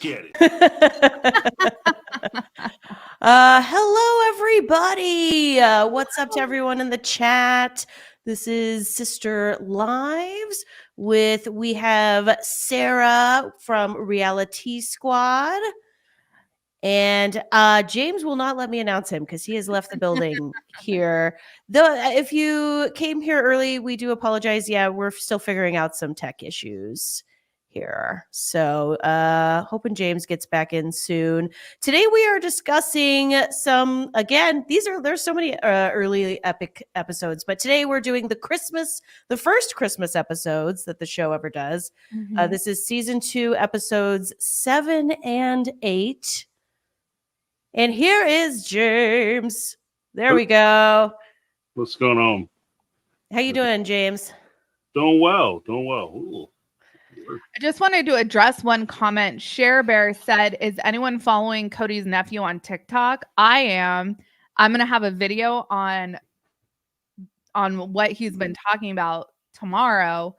get it. Hello, everybody. What's up to everyone in the chat? This is Sister Lives we have Sarah from Reality Squad. And James will not let me announce him because he has left the building here. Though, if you came here early, we do apologize. Yeah, we're still figuring out some tech issues here. So hoping James gets back in soon. Today we are discussing some, again, there's so many early epic episodes, but today we're doing the first Christmas episodes that the show ever does. Mm-hmm. This is season 2, episodes 7 and 8. And here is James. There we go. What's going on? How you doing, James? Doing well. Ooh. I just wanted to address one comment. Share Bear said, is anyone following Cody's nephew on TikTok? I am. I'm going to have a video on what he's been talking about tomorrow.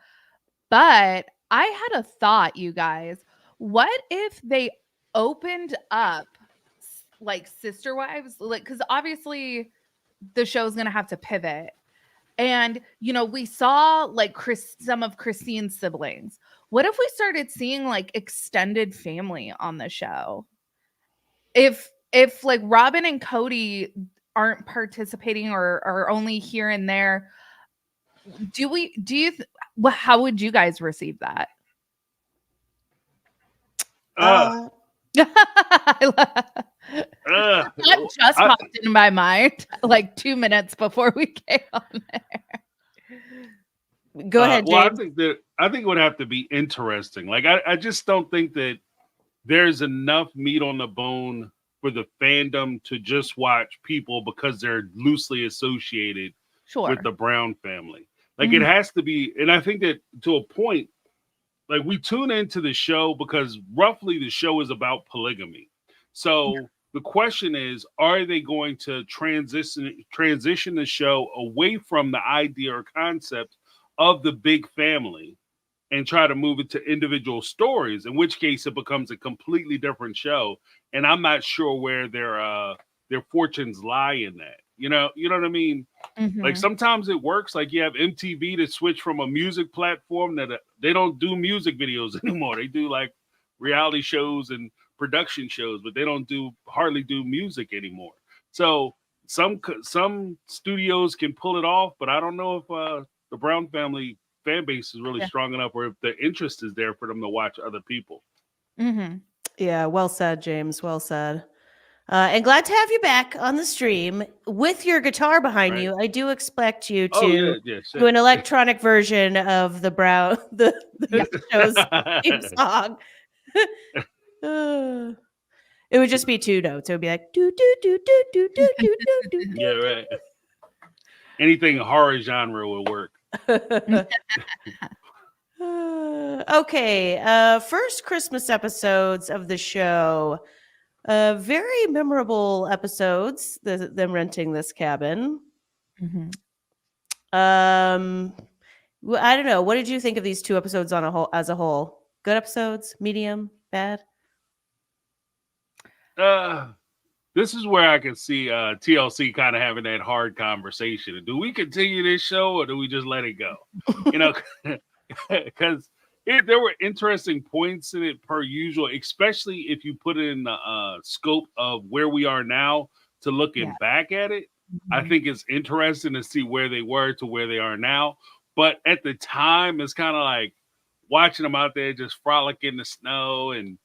But I had a thought, you guys. What if they opened up like Sister Wives? Like, because obviously the show's going to have to pivot. And, you know, we saw like some of Christine's siblings. What if we started seeing like extended family on the show? If like Robin and Cody aren't participating or only here and there, how would you guys receive that? Uh, That just popped into my mind like 2 minutes before we came on there. Go ahead, James. Well, I think it would have to be interesting. Like, I just don't think that there's enough meat on the bone for the fandom to just watch people because they're loosely associated with the Brown family. Like, it has to be, and I think that to a point, like, we tune into the show because roughly the show is about polygamy. So the question is, are they going to transition the show away from the idea or concept of the big family and try to move it to individual stories, in which case it becomes a completely different show. And I'm not sure where their fortunes lie in that. You know what I mean? Mm-hmm. Like, sometimes it works. Like, you have MTV to switch from a music platform that they don't do music videos anymore. They do like reality shows and production shows, but they don't hardly do music anymore. So some studios can pull it off, but I don't know if the Brown family fan base is really strong enough, or if the interest is there for them to watch other people. Mm-hmm. Yeah, well said, James. Well said. And glad to have you back on the stream with your guitar behind you. I do expect you to do an electronic version of the Brown the show's theme song. It would just be 2 notes. It would be like do do do do do do do do. Yeah, right. Anything horror genre will work. Okay. First Christmas episodes of the show. Very memorable episodes. Them renting this cabin. Mm-hmm. I don't know. What did you think of these 2 episodes as a whole? Good episodes? Medium? Bad? This is where I can see TLC kind of having that hard conversation. Do we continue this show or do we just let it go? You know, because there were interesting points in it per usual, especially if you put it in the scope of where we are now to looking back at it. Mm-hmm. I think it's interesting to see where they were to where they are now. But at the time, it's kind of like watching them out there just frolic in the snow and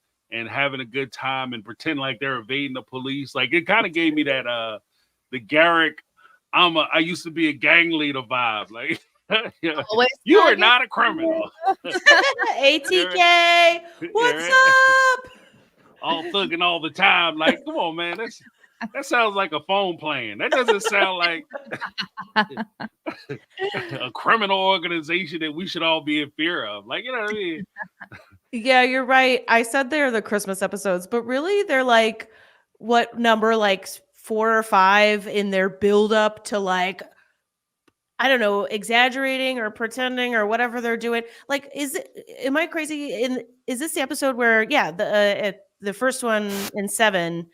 having a good time and pretend like they're evading the police. Like, it kind of gave me that the Garrick, I used to be a gang leader vibe. Like, you are not a criminal. ATK, what's up? All thugging all the time. Like, come on, man. That sounds like a phone playing. That doesn't sound like a criminal organization that we should all be in fear of. Like, you know what I mean? Yeah, you're right. I said they're the Christmas episodes, but really they're like what number, like 4 or 5 in their build up to, like, I don't know, exaggerating or pretending or whatever they're doing. Like, am I crazy? Is this the episode where, the first one in 7,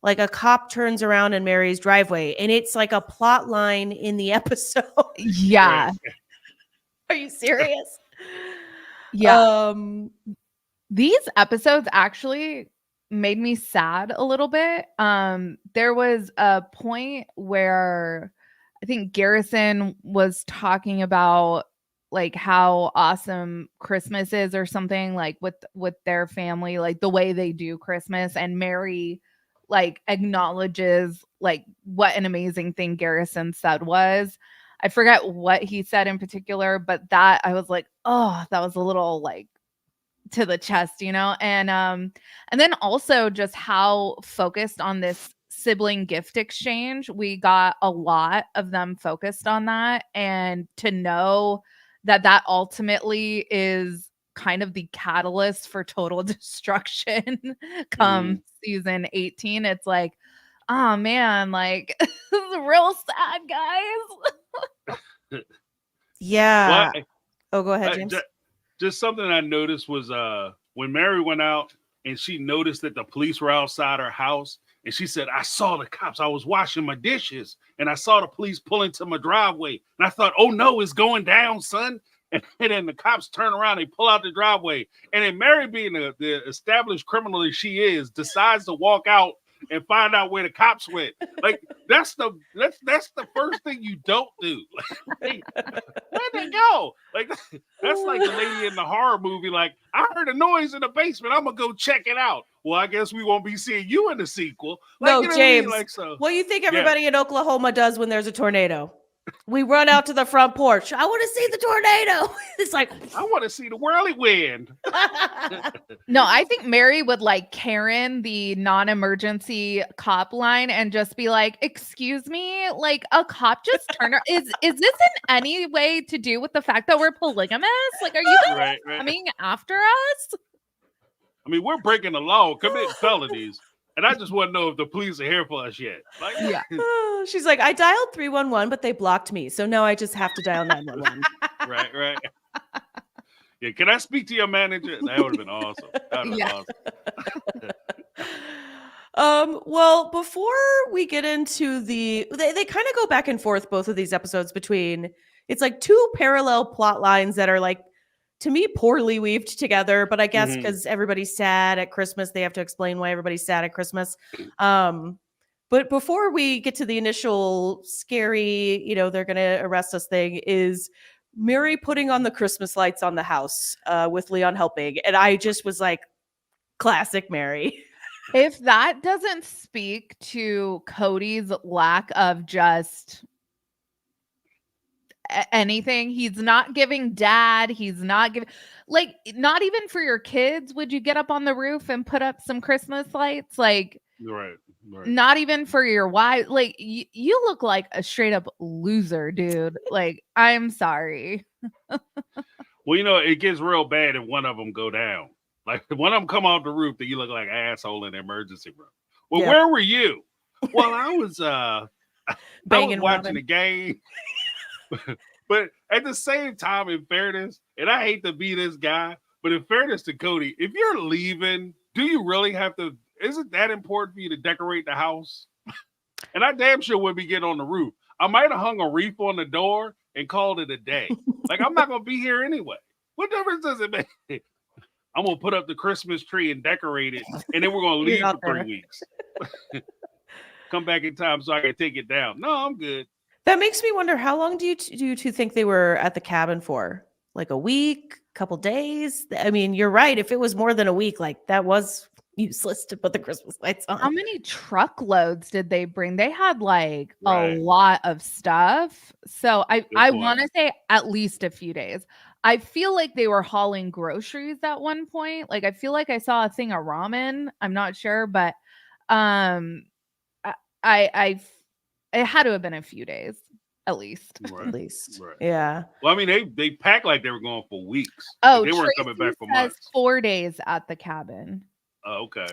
like a cop turns around in Mary's driveway, and it's like a plot line in the episode. Yeah. Right. Are you serious? Yeah. These episodes actually made me sad a little bit. There was a point where I think Garrison was talking about like how awesome Christmas is or something, like with their family, like the way they do Christmas, and Mary like acknowledges like what an amazing thing Garrison said was. I forget what he said in particular, but that I was like, oh, that was a little like to the chest, you know. And then also just how focused on this sibling gift exchange. We got a lot of them focused on that, and to know that that ultimately is kind of the catalyst for total destruction come season 18, it's like, oh man, like this is real sad, guys. Yeah. Well, Oh, go ahead, James. just something I noticed was when Mary went out and she noticed that the police were outside her house, and she said, I saw the cops. I was washing my dishes and I saw the police pull into my driveway. And I thought, oh no, it's going down, son. And then the cops turn around, they pull out the driveway. And then Mary, being the established criminal that she is, decides to walk out and find out where the cops went. Like that's the first thing you don't do. Like, where'd they go? Like that's like the lady in the horror movie. Like, I heard a noise in the basement. I'm gonna go check it out. Well, I guess we won't be seeing you in the sequel. Like, No, you know James. what I mean? Like, so, what do you think everybody in Oklahoma does when there's a tornado? We run out to the front porch. I want to see the tornado. It's like, I want to see the whirlwind. No, I think Mary would like Karen, the non-emergency cop line, and just be like, excuse me, like a cop just turned is this in any way to do with the fact that we're polygamous? Like, are you guys coming after us? I mean, we're breaking the law, committing felonies. And I just want to know if the police are here for us yet. Like, yeah. She's like, I dialed 311, but they blocked me. So now I just have to dial 911. Right. Yeah, can I speak to your manager? That would have been awesome. That would have been awesome. Well, before we get into they kind of go back and forth, both of these episodes, between, it's like two parallel plot lines that are like, to me, poorly weaved together, but I guess because everybody's sad at Christmas, they have to explain why everybody's sad at Christmas. But before we get to the initial scary, they're going to arrest us thing, is Mary putting on the Christmas lights on the house with Leon helping. And I just was like, classic Mary. If that doesn't speak to Cody's lack of just anything, he's not giving dad, he's not giving, like, not even for your kids would you get up on the roof and put up some Christmas lights, like, right. Not even for your wife. Like, you look like a straight up loser, dude. Like, I'm sorry. Well, it gets real bad if one of them go down. Like, if one of them come off the roof, then you look like an asshole in the emergency room. Well, where were you? Well, I was watching the game. But at the same time, in fairness, and I hate to be this guy, but in fairness to Cody, if you're leaving, do you really have to? Is it that important for you to decorate the house? And I damn sure wouldn't be getting on the roof. I might have hung a wreath on the door and called it a day. Like, I'm not going to be here anyway. What difference does it make? I'm going to put up the Christmas tree and decorate it, and then we're going to leave for 3 weeks. Come back in time so I can take it down. No, I'm good. That makes me wonder, how long do you two think they were at the cabin for? Like a week, couple days? I mean, you're right. If it was more than a week, like, that was useless to put the Christmas lights on. How many truckloads did they bring? They had like a lot of stuff. So I want to say at least a few days. I feel like they were hauling groceries at one point. Like, I feel like I saw a thing of ramen. I'm not sure, but it had to have been a few days at least. At least. Right. Yeah. Well, I mean, they packed like they were going for weeks. Oh, like, they weren't coming back for months. 4 days at the cabin. Okay.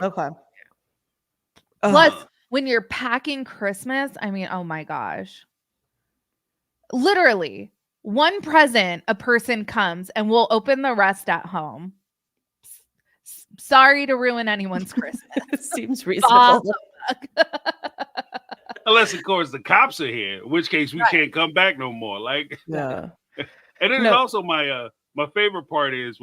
Plus, when you're packing Christmas, I mean, oh my gosh. Literally, one present a person comes and we'll open the rest at home. Sorry to ruin anyone's Christmas. Seems reasonable. Unless, of course, the cops are here, in which case we can't come back no more. Like, Yeah. and then also my favorite part is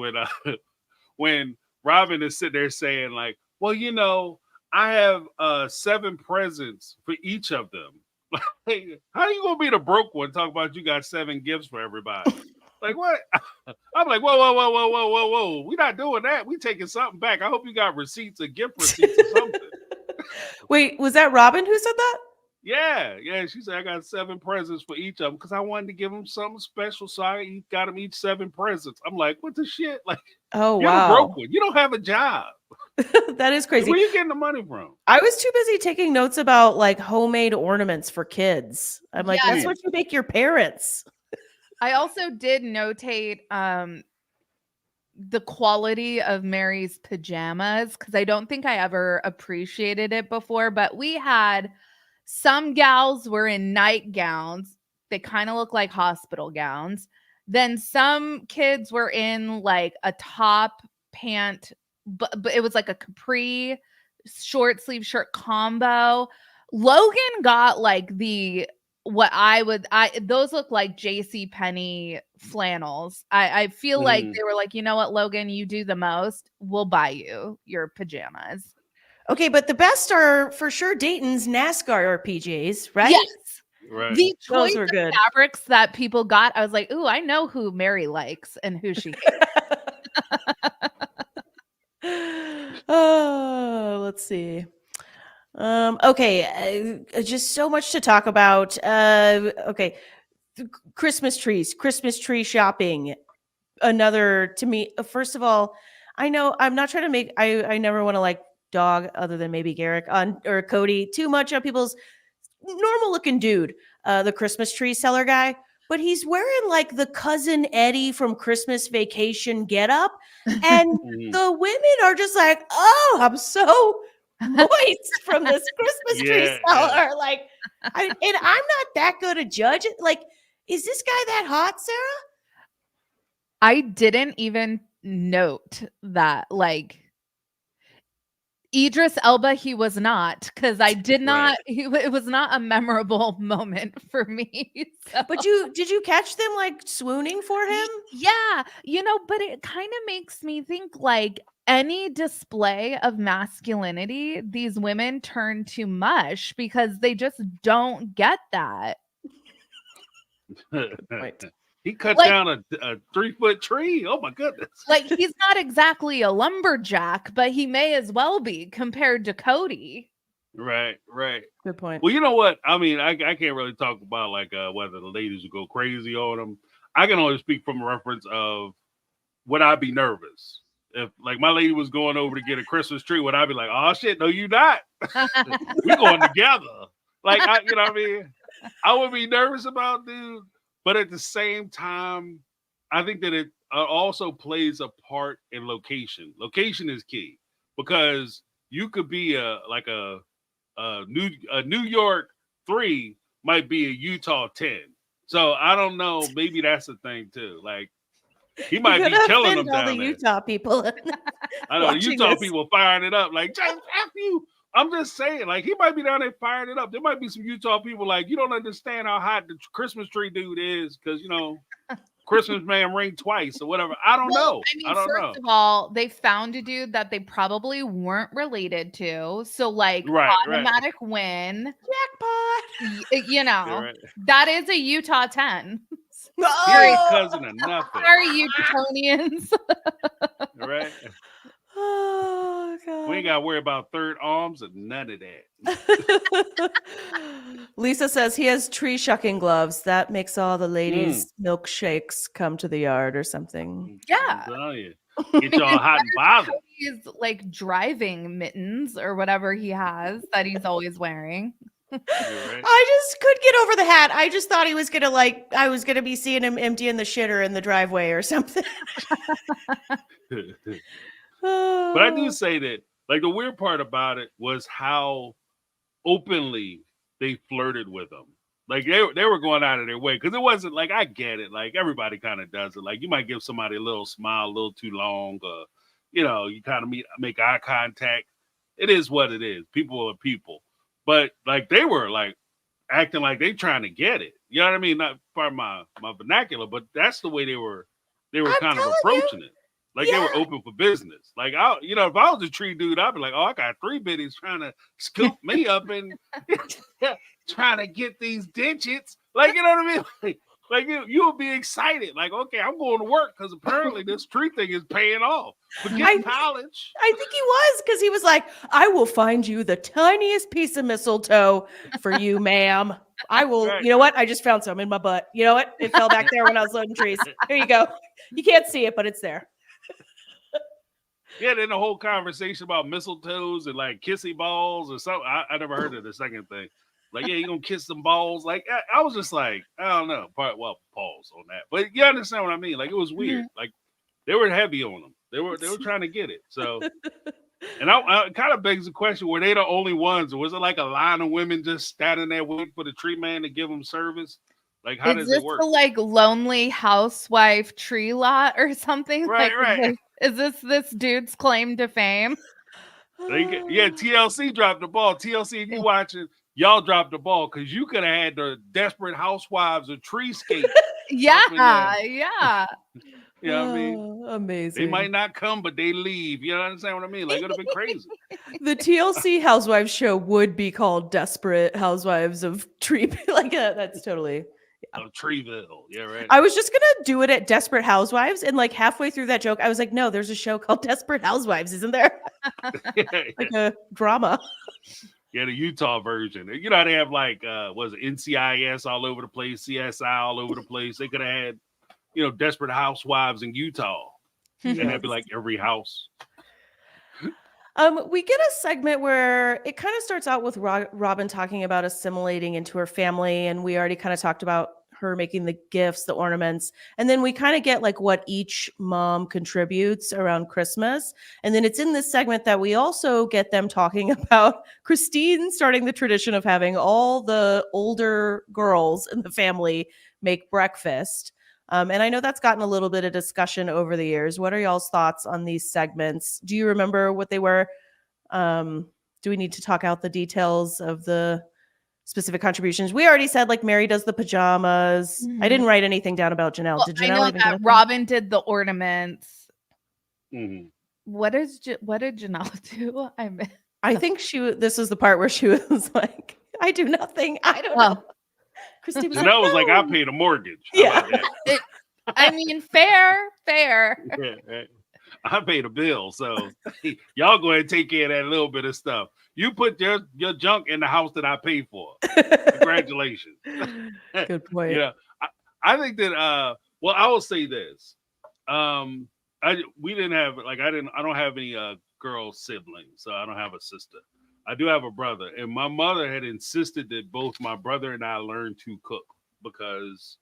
when Robin is sitting there saying like, well, you know, I have 7 presents for each of them. Like, how you gonna be the broke one? Talk about you got 7 gifts for everybody. Like what? I'm like, whoa. We're not doing that. We taking something back. I hope you got receipts or gift receipts or something. Wait, was that Robin who said that? Yeah. She said I got 7 presents for each of them because I wanted to give them something special. So I got them each 7 presents. I'm like, what the shit? Like, oh you're wow, the broke one. You don't have a job. That is crazy. Where are you getting the money from? I was too busy taking notes about like homemade ornaments for kids. I'm like, that's what you make your parents. I also did notate the quality of Mary's pajamas because I don't think I ever appreciated it before, but we had some gals were in nightgowns. They kind of look like hospital gowns. Then some kids were in like a top pant, but it was like a capri short sleeve shirt combo. Logan got like those look like JC Penney flannels. I feel like they were like, you know what, Logan, you do the most. We'll buy you your pajamas. Okay, but the best are for sure Dayton's NASCAR PJs, right? Yes. Right. The Those choice were of good. fabrics that people got, I was like, ooh, I know who Mary likes and who she hates. Oh, let's see. Okay, just so much to talk about. Okay, Christmas tree shopping. Another to me. First of all, I know I'm not trying to make. I never want to like dog other than maybe Garrick or Cody too much on people's normal looking dude, the Christmas tree seller guy. But he's wearing like the cousin Eddie from Christmas Vacation getup, and the women are just like, "Oh, I'm so moist from this Christmas tree seller." Like, and I'm not that good a judge. Like, is this guy that hot, Sarah? I didn't even note that, like, Idris Elba, he was not, because I did not. It was not a memorable moment for me. So. But did you catch them like swooning for him? Yeah, but it kind of makes me think like any display of masculinity, these women turn to mush because they just don't get that. Right. He cut down a 3-foot tree. Oh my goodness! Like he's not exactly a lumberjack, but he may as well be compared to Cody. Right. Good point. Well, you know what? I mean, I can't really talk about like whether the ladies would go crazy on him. I can only speak from a reference of would I be nervous if like my lady was going over to get a Christmas tree? Would I be like, oh shit, no, you not? We going together? Like you know what I mean? I would be nervous about dude. But at the same time, I think that it also plays a part in location. Location is key because you could be a New York 3 might be a Utah 10. So I don't know. Maybe that's the thing too. Like he might be killing them down there. Utah people. I know Utah people firing it up. Like just F you. I'm just saying, like, he might be down there firing it up. There might be some Utah people like, you don't understand how hot the Christmas tree dude is because, Christmas man ring twice or whatever. I don't know. I mean, first of all, they found a dude that they probably weren't related to. So, like, automatic win. Jackpot. That is a Utah 10. He ain't cousin of nothing. Sorry, Utahnians. Right. Oh God. We ain't gotta worry about third arms and none of that. Lisa says he has tree shucking gloves. That makes all the ladies' milkshakes come to the yard or something. Yeah. Get y'all hot and bothered. He's like driving mittens or whatever he has that he's always wearing. Right. I just couldn't get over the hat. I just thought he was gonna I was gonna be seeing him emptying the shitter in the driveway or something. But I do say that, like, the weird part about it was how openly they flirted with him. Like, they were going out of their way because it wasn't like, I get it. Like, everybody kind of does it. Like, you might give somebody a little smile a little too long, or you know, you kind of make eye contact. It is what it is. People are people. But like they were like acting like they trying to get it. You know what I mean? Not part of my vernacular, but that's the way they were I'm kind of telling approaching it. Like they were Yeah. open for business. Like if I was a tree dude, I'd be like, oh, I got 3 biddies trying to scoop me up and trying to get these digits. Like, you know what I mean? Like you would be excited. Like, okay, I'm going to work because apparently this tree thing is paying off. Forget college. I think he was, because he was like, I will find you the tiniest piece of mistletoe for you, ma'am. I will, Right. you know what? I just found some in my butt. You know what? It fell back there when I was loading trees. Here you go. You can't see it, but it's there. Yeah, then the whole conversation about mistletoes and like kissy balls or something. I never heard of the second thing. Like, yeah, you gonna kiss some balls? Like, I was just like, I don't know. Well, pause on that. But you understand what I mean? Like, it was weird. Like, they were heavy on them. They were trying to get it. So, and I kind of begs the question: were they the only ones, or was it like a line of women just standing there waiting for the tree man to give them service? Like, how does it work? Is this the like lonely housewife tree lot or something? Right, Like, right. Is this dude's claim to fame? Yeah, TLC dropped the ball. TLC, if you watching, y'all dropped the ball because you could have had the Desperate Housewives of Treescape. Yeah. You know what I mean? Amazing. They might not come, but they leave. You understand what I mean? Like, it would have been crazy. The TLC Housewives show would be called Desperate Housewives of Tree. That's totally. Of Treeville. Yeah, right. I was just gonna do it at Desperate Housewives, and like halfway through that joke, I was like, "No, there's a show called Desperate Housewives, isn't there? Like a drama." Yeah, the Utah version. You know how they have like was it NCIS all over the place, CSI all over the place. They could have had, Desperate Housewives in Utah, and that'd be like every house. We get a segment where it kind of starts out with Robin talking about assimilating into her family, and we already kind of talked about her making the gifts, the ornaments, and then we kind of get like what each mom contributes around Christmas. And then it's in this segment that we also get them talking about Christine starting the tradition of having all the older girls in the family make breakfast. And I know that's gotten a little bit of discussion over the years. What are y'all's thoughts on these segments? Do you remember what they were? Do we need to talk out the details of the specific contributions? We already said like Mary does the pajamas. I didn't write anything down about Janelle. Well, Did Janelle I know even that Robin did the ornaments. Mm-hmm. What did Janelle do? I think this was the part where she was like, I do nothing. I don't know. Christine was Janelle was like, "No." I paid a mortgage. Yeah. I mean, fair. Yeah, I paid a bill, so y'all go ahead and take care of that little bit of stuff. You put your junk in the house that I paid for. Congratulations. Good point. Yeah, I think that. Well, I will say this. We didn't have I don't have any girl siblings, so I don't have a sister. I do have a brother, and my mother had insisted that both my brother and I learn to cook because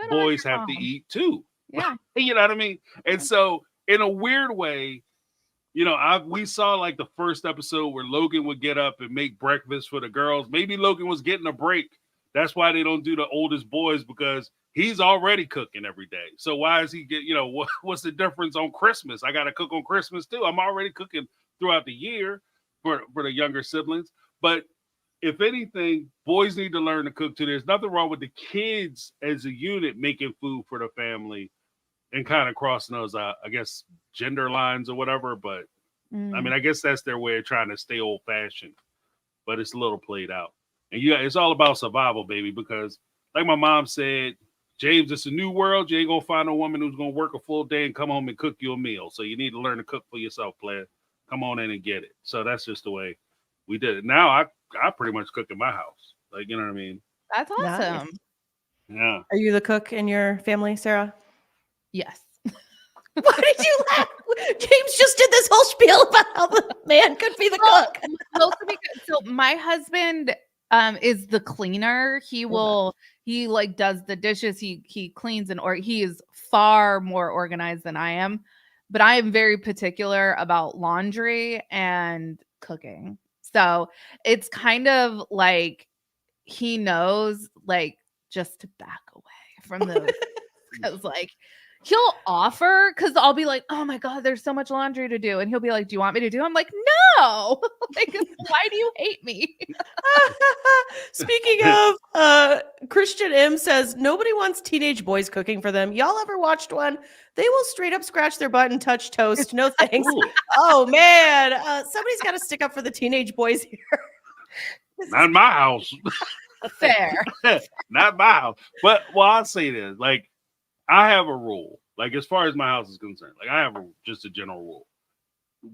boys have to eat too. Yeah. You know what I mean? And so in a weird way, we saw like the first episode where Logan would get up and make breakfast for the girls. Maybe Logan was getting a break. That's why they don't do the oldest boys, because he's already cooking every day. So why is he what's the difference on Christmas? I got to cook on Christmas too. I'm already cooking throughout the year for the younger siblings. But if anything, boys need to learn to cook too. There's nothing wrong with the kids as a unit making food for the family and kind of crossing those, I guess, gender lines or whatever. But I mean, I guess that's their way of trying to stay old fashioned, but it's a little played out. And it's all about survival, baby, because like my mom said, James, it's a new world. You ain't going to find a woman who's going to work a full day and come home and cook you a meal. So you need to learn to cook for yourself, player. Come on in and get it. So that's just the way we did it. Now I pretty much cook in my house. Like, you know what I mean? That's awesome. Nice. Yeah. Are you the cook in your family, Sarah? Yes. Why did you laugh? James just did this whole spiel about how the man could be the cook. So my husband is the cleaner. He does the dishes. He cleans he is far more organized than I am. But I am very particular about laundry and cooking. So it's kind of like he knows, like, just to back away from those. Because, like, he'll offer because I'll be like, oh my God, there's so much laundry to do. And he'll be like, do you want me to do? I'm like, no. Like, why do you hate me? Speaking of, Christian M says nobody wants teenage boys cooking for them. Y'all ever watched one? They will straight up scratch their butt and touch toast. No thanks. Oh man, somebody's got to stick up for the teenage boys here. Not in my house. Fair. Not my house. But I'll say this: like, I have a rule. Like, as far as my house is concerned, like I have just a general rule.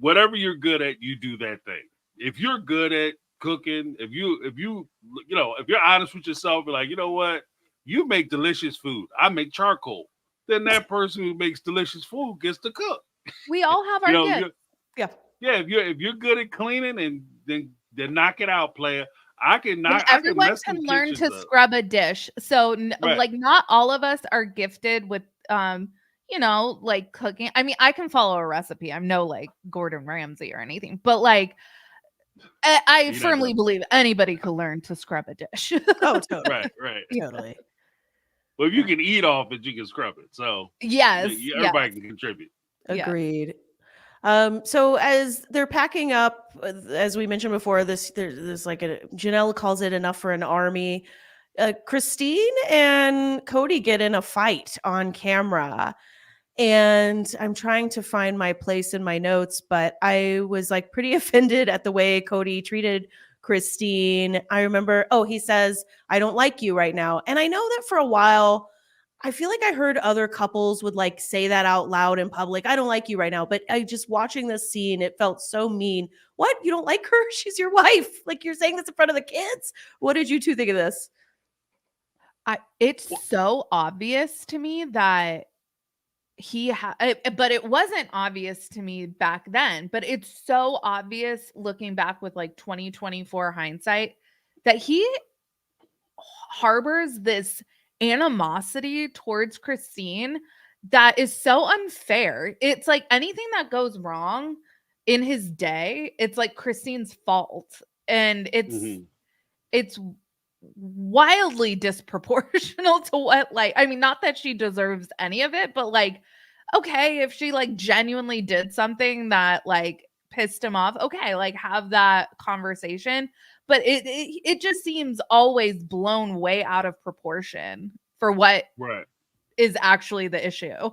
Whatever you're good at, you do that thing. If you're good at cooking, if you're honest with yourself, be like, you know what, you make delicious food. I make charcoal. Then that person who makes delicious food gets to cook. We all have our gifts. Yeah. If you're good at cleaning, and then knock it out, player. Everyone can learn to scrub a dish. So like not all of us are gifted with like cooking. I mean, I can follow a recipe. I'm no like Gordon Ramsay or anything, but like I firmly believe anybody could learn to scrub a dish. Oh, totally. Right. Totally. Well, if you can eat off it, you can scrub it. So yes, everybody can contribute. Agreed. So as they're packing up, as we mentioned before, there's like Janelle calls it enough for an army. Christine and Cody get in a fight on camera, and I'm trying to find my place in my notes, but I was like pretty offended at the way Cody treated Christine. I remember, he says, "I don't like you right now," and I know that for a while. I feel like I heard other couples would like say that out loud in public. I don't like you right now. But I just watching this scene, it felt so mean. What? You don't like her? She's your wife. Like, you're saying this in front of the kids? What did you two think of this? It's so obvious to me that but it wasn't obvious to me back then, but it's so obvious looking back with like 2024 hindsight that he harbors this animosity towards Christine that is so unfair. It's like anything that goes wrong in his day, it's like Christine's fault. And it's wildly disproportional to what, like, I mean, not that she deserves any of it, but like, okay, if she like genuinely did something that like pissed him off, okay, like have that conversation. But it just seems always blown way out of proportion for what is actually the issue.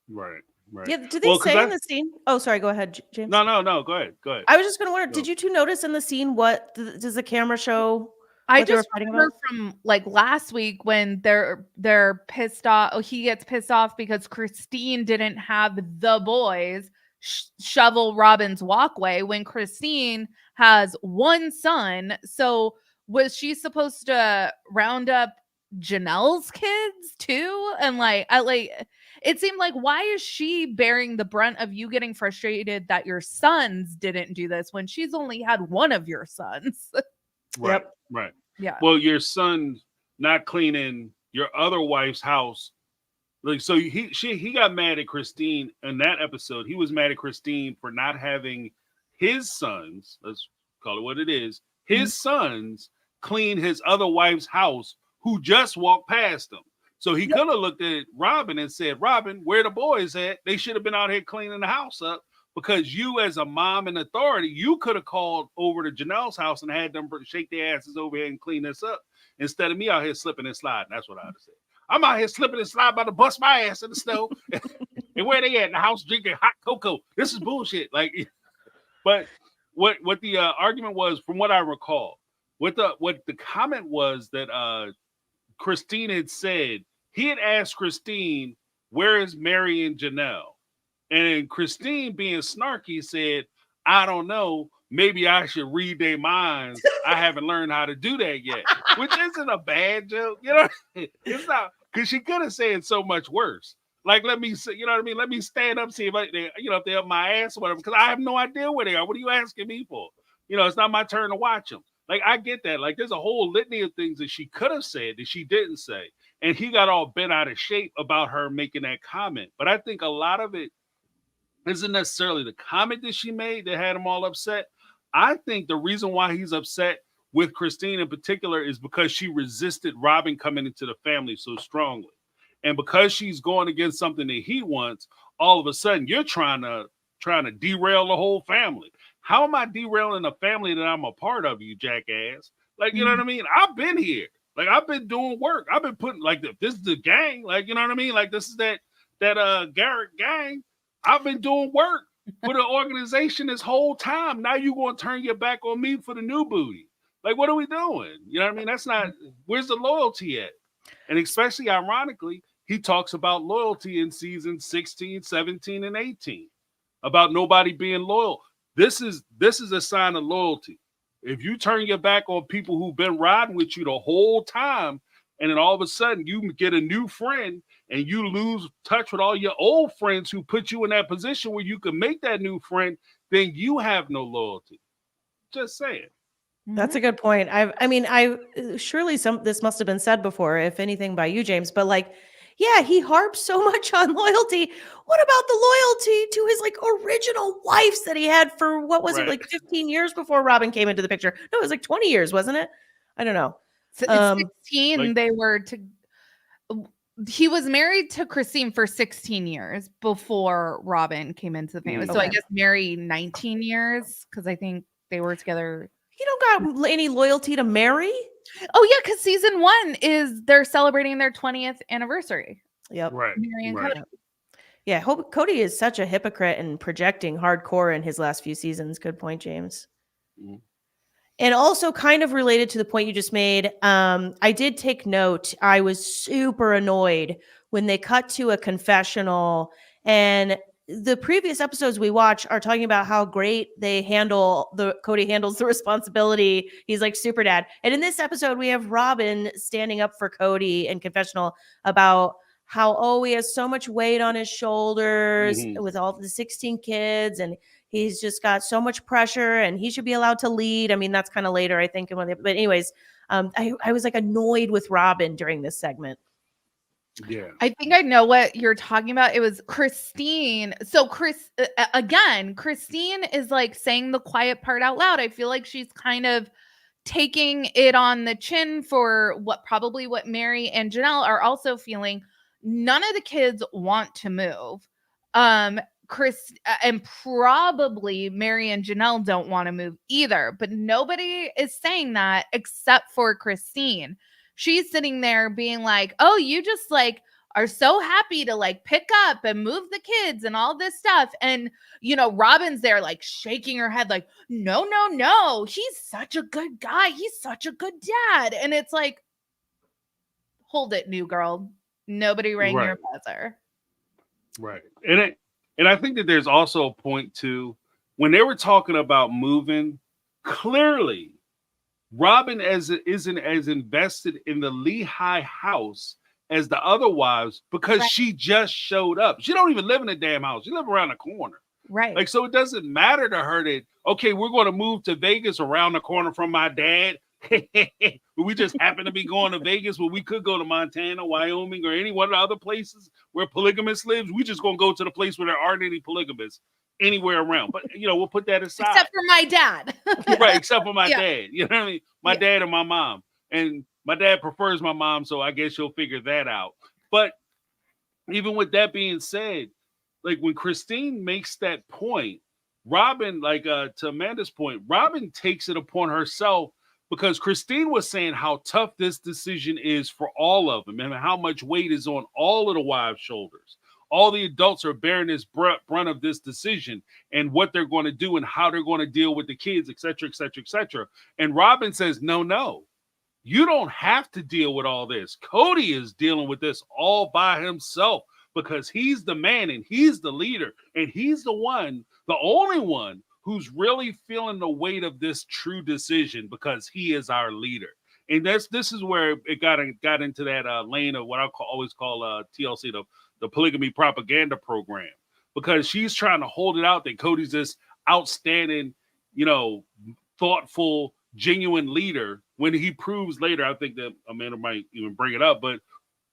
Right. Yeah. Did they say in the scene? Oh, sorry. Go ahead, James. No. Go ahead. I was just going to wonder, did you two notice in the scene what does the camera show? I just remember from like last week when they're pissed off. Oh, he gets pissed off because Christine didn't have the boys shovel Robin's walkway when Christine has one son. So was she supposed to round up Janelle's kids too? And it seemed like, why is she bearing the brunt of you getting frustrated that your sons didn't do this when she's only had one of your sons? Right. Yeah. Well, your son not cleaning your other wife's house. Like, so he got mad at Christine in that episode. He was mad at Christine for not having his sons, let's call it what it is, his sons clean his other wife's house who just walked past him. So he could have looked at Robin and said, Robin, where the boys at? They should have been out here cleaning the house up, because you as a mom and authority, you could have called over to Janelle's house and had them shake their asses over here and clean this up instead of me out here slipping and sliding. That's what I'd have said. I'm out here slipping and sliding, about to bust my ass in the snow. And where they at? In the house drinking hot cocoa. This is bullshit. Like, but what the argument was, from what I recall, what the comment was that Christine had said, he had asked Christine, where is Mary and Janelle? And Christine, being snarky, said, I don't know. Maybe I should read their minds. I haven't learned how to do that yet, which isn't a bad joke. You know, it's not, because she could have said so much worse. Like, let me say, you know what I mean? Let me stand up, see if if they're up my ass or whatever, because I have no idea where they are. What are you asking me for? You know, it's not my turn to watch them. Like, I get that. Like, there's a whole litany of things that she could have said that she didn't say. And he got all bent out of shape about her making that comment. But I think a lot of it isn't necessarily the comment that she made that had him all upset. I think the reason why he's upset with Christine in particular is because she resisted Robin coming into the family so strongly. And because she's going against something that he wants, all of a sudden you're trying to derail the whole family. How am I derailing a family that I'm a part of, you jackass? Like, you know what I mean? I've been here. Like, I've been doing work. I've been putting, like, this is the gang. Like, you know what I mean? Like, this is that Garrett gang. I've been doing work for the organization this whole time. Now you going to turn your back on me for the new booty. Like, what are we doing? You know what I mean? That's not, where's the loyalty at? And especially, ironically, he talks about loyalty in seasons 16, 17, and 18, about nobody being loyal. This is a sign of loyalty. If you turn your back on people who've been riding with you the whole time, and then all of a sudden you get a new friend and you lose touch with all your old friends who put you in that position where you can make that new friend, then you have no loyalty. Just saying. That's a good point. I surely this must have been said before, if anything by you, James, but like, yeah, he harps so much on loyalty. What about the loyalty to his like original wives that he had for what was it, like 15 years before Robin came into the picture? No, it was like 20 years, wasn't it? I don't know. It's 16. He was married to Christine for 16 years before Robin came into the family. So I guess married 19 years because I think they were together. You don't got any loyalty to Mary? Oh yeah, because season 1 is they're celebrating their 20th anniversary. Yep. Right. Mary and Cody. Yeah, Cody is such a hypocrite and projecting hardcore in his last few seasons. Good point, James. Mm-hmm. And also kind of related to the point you just made, I did take note. I was super annoyed when they cut to a confessional, and the previous episodes we watch are talking about how great Cody handles the responsibility. He's like super dad. And in this episode, we have Robin standing up for Cody in confessional about how, he has so much weight on his shoulders with all the 16 kids, and he's just got so much pressure and he should be allowed to lead. I mean, that's kind of later, I think. But anyways, I was like annoyed with Robin during this segment. Yeah, I think I know what you're talking about. It was Christine. So Christine is like saying the quiet part out loud. I feel like she's kind of taking it on the chin for what Mary and Janelle are also feeling. None of the kids want to move. Chris and probably Mary and Janelle don't want to move either, but nobody is saying that except for Christine. She's sitting there being like, oh, you just like are so happy to like pick up and move the kids and all this stuff. And, Robin's there like shaking her head like, no. He's such a good guy. He's such a good dad. And it's like, hold it, new girl. Nobody rang your buzzer. Right. And I think that there's also a point too, when they were talking about moving, clearly Robin isn't as invested in the Lehigh house as the other wives because she just showed up. She don't even live in the damn house. She live around the corner. Right. Like, so it doesn't matter to her that, okay, we're going to move to Vegas around the corner from my dad. We just happen to be going to Vegas, but we could go to Montana, Wyoming, or any one of the other places where polygamists live. We just going to go to the place where there aren't any polygamists anywhere around. But, we'll put that aside. Except for my dad. Right, except for my dad. You know what I mean? My dad and my mom. And my dad prefers my mom, so I guess you'll figure that out. But even with that being said, like when Christine makes that point, Robin, like to Amanda's point, Robin takes it upon herself because Christine was saying how tough this decision is for all of them and how much weight is on all of the wives' shoulders. All the adults are bearing this brunt of this decision and what they're going to do and how they're going to deal with the kids, et cetera, et cetera, et cetera. And Robin says, no, you don't have to deal with all this. Cody is dealing with this all by himself because he's the man and he's the leader and he's the only one who's really feeling the weight of this true decision because he is our leader. And this is where it got into that lane of what I always call TLC, the polygamy propaganda program, because she's trying to hold it out that Cody's this outstanding, thoughtful, genuine leader when he proves later, I think that Amanda might even bring it up, but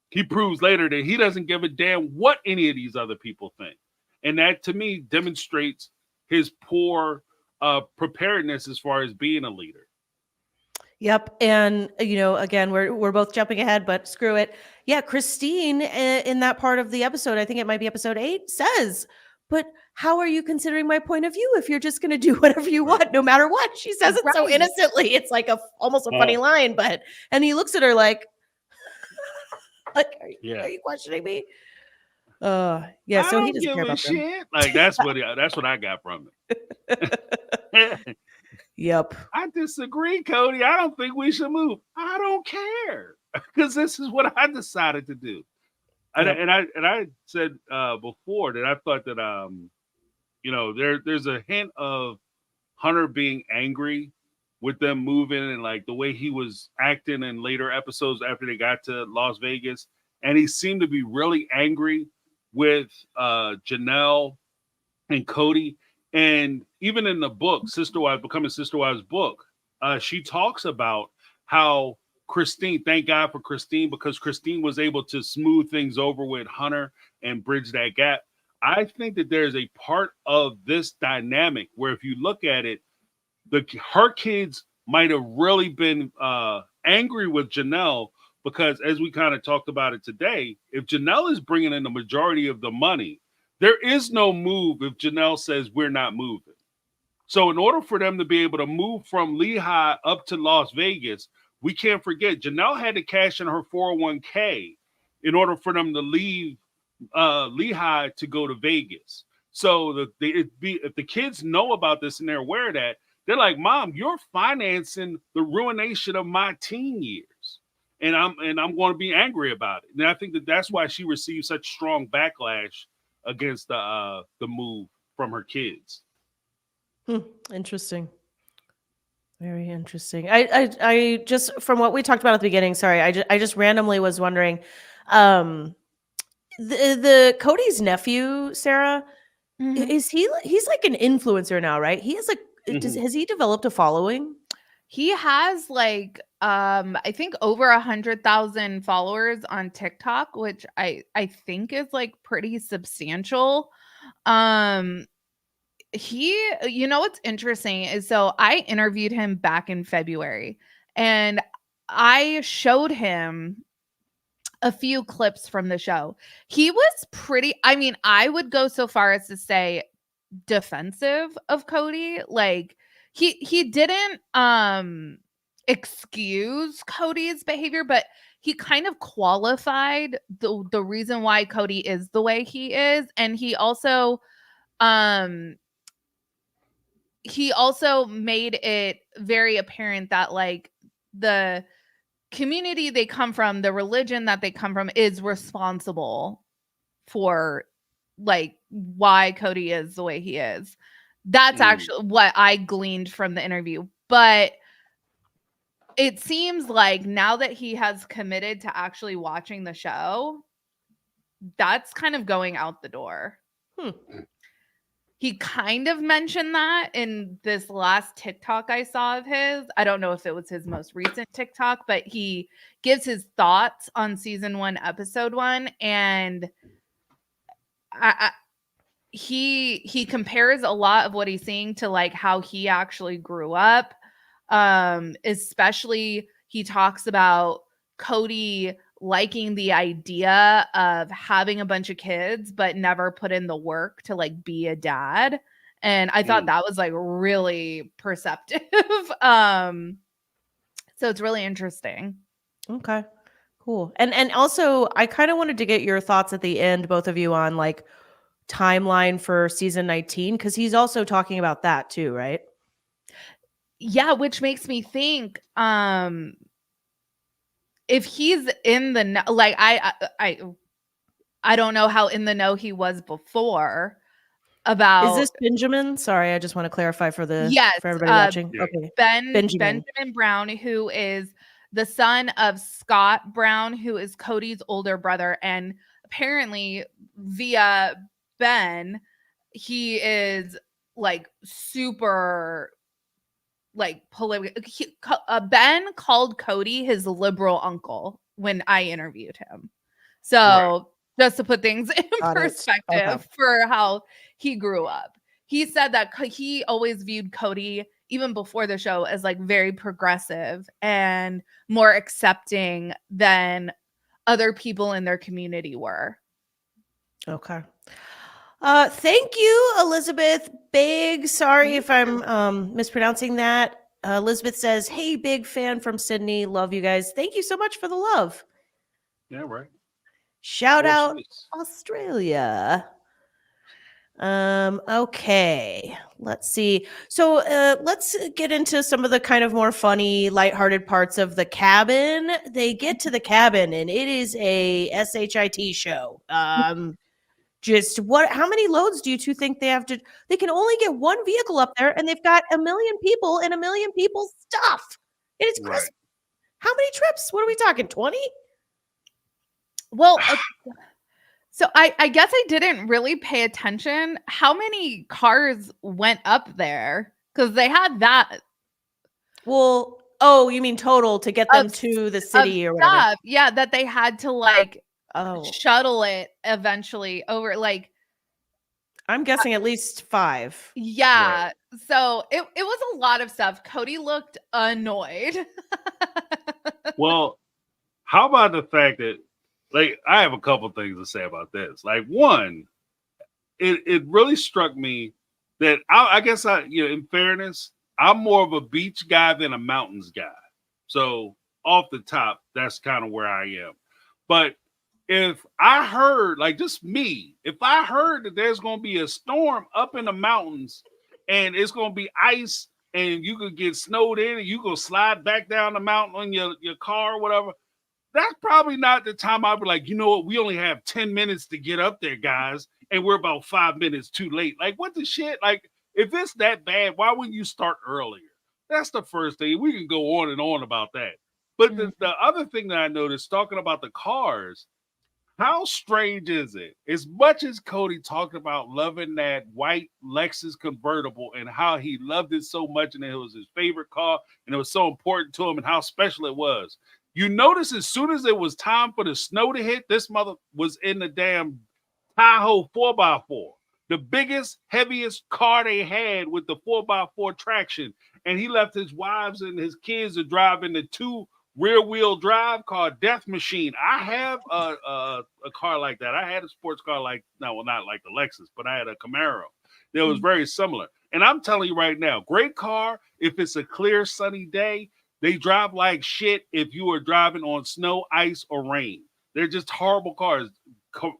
he proves later that he doesn't give a damn what any of these other people think. And that to me demonstrates his poor preparedness as far as being a leader. Yep. And again, we're both jumping ahead, but screw it. Yeah, Christine in that part of the episode, I think it might be episode 8, says, "But how are you considering my point of view if you're just going to do whatever you want no matter what?" She says it so Right. innocently. It's like almost a funny line, and he looks at her like are you questioning me? Yeah, so he doesn't care about them. Shit. Like that's what I got from it. Yep. I disagree, Cody. I don't think we should move. I don't care because this is what I decided to do. Yep. And I said before that I thought that there's a hint of Hunter being angry with them moving and like the way he was acting in later episodes after they got to Las Vegas, and he seemed to be really angry with Janelle and Cody. And even in the book, Becoming Sister Wives book, she talks about how Christine, thank God for Christine, because Christine was able to smooth things over with Hunter and bridge that gap. I think that there's a part of this dynamic where if you look at it, her kids might have really been angry with Janelle because, as we kind of talked about it today, if Janelle is bringing in the majority of the money, there is no move if Janelle says we're not moving. So in order for them to be able to move from Lehigh up to Las Vegas, we can't forget Janelle had to cash in her 401k in order for them to leave Lehigh to go to Vegas. So if the kids know about this and they're aware of that, they're like, "Mom, you're financing the ruination of my teen years, and I'm going to be angry about it." And I think that's why she received such strong backlash against the move from her kids. Interesting. Very interesting. I just, from what we talked about at the beginning, sorry, I just randomly was wondering, the Cody's nephew, Sarah, is he's like an influencer now, right? He has like, has he developed a following? He has like I think over 100,000 followers on TikTok, which I think is like pretty substantial. What's interesting is, so I interviewed him back in February and I showed him a few clips from the show. He was I would go so far as to say defensive of Cody. Like he didn't excuse Cody's behavior, but he kind of qualified the reason why Cody is the way he is. And he also made it very apparent that like the community they come from, the religion that they come from, is responsible for like why Cody is the way he is. That's actually what I gleaned from the interview. But it seems like now that he has committed to actually watching the show, that's kind of going out the door. He kind of mentioned that in this last TikTok I saw of his. I don't know if it was his most recent TikTok, but he gives his thoughts on season 1, episode 1. And he compares a lot of what he's seeing to like how he actually grew up. Especially he talks about Cody liking the idea of having a bunch of kids but never put in the work to like be a dad, and I thought that was like really perceptive. So it's really interesting. Okay, cool. And also I kind of wanted to get your thoughts at the end, both of you, on like timeline for season 19, because he's also talking about that too, right? Yeah, which makes me think if he's in the know, like I don't know how in the know he was before about. Is this Benjamin? Sorry, I just want to clarify for everybody watching. Okay, Benjamin Brown, who is the son of Scott Brown, who is Cody's older brother, and apparently via Ben, he is like super like Ben called Cody his liberal uncle when I interviewed him. So just to put things in perspective for how he grew up, he said that he always viewed Cody even before the show, as like very progressive and more accepting than other people in their community were. Okay. Thank you, Elizabeth Big. Sorry if I'm mispronouncing that. Elizabeth says, "Hey, big fan from Sydney. Love you guys. Thank you so much for the love." Yeah, right. Shout More out sweets. Australia. Okay, let's see. So let's get into some of the kind of more funny, lighthearted parts of the cabin. They get to the cabin and it is a SHIT show. Just how many loads do you two think they have to? They can only get one vehicle up there and they've got a million people and a million people's stuff. And it's Christmas. Right. How many trips? What are we talking? 20? Well, so I guess I didn't really pay attention. How many cars went up there? Because they had that. Well, oh, you mean total to get them Of- to the city or whatever? Stuff, yeah, that they had to like Oh, shuttle it eventually over. Like, I'm guessing at least 5. yeah. Right. So it was a lot of stuff. Cody looked annoyed. Well, how about the fact that, like, I have a couple things to say about this. Like, one, it really struck me that I guess in fairness, I'm more of a beach guy than a mountains guy. So off the top, that's kind of where I am. But if I heard, like, just me, if I heard that there's going to be a storm up in the mountains and it's going to be ice and you could get snowed in and you go slide back down the mountain on your car or whatever, that's probably not the time I'd be like, you know what, we only have 10 minutes to get up there, guys, and we're about 5 minutes too late. Like, what the shit? Like, if it's that bad, why wouldn't you start earlier? That's the first thing. We can go on and on about that. But the other thing that I noticed, talking about the cars, how strange is it? As much as Cody talked about loving that white Lexus convertible and how he loved it so much and it was his favorite car and it was so important to him and how special it was. You notice as soon as it was time for the snow to hit, this mother was in the damn Tahoe 4x4. The biggest, heaviest car they had with the 4x4 traction. And he left his wives and his kids to drive in the 2 rear-wheel drive called Death Machine. I have a car like that. I had a sports car like, no, well, not like the Lexus, but I had a Camaro that was very similar. And I'm telling you right now, great car if it's a clear, sunny day. They drive like shit if you are driving on snow, ice, or rain. They're just horrible cars.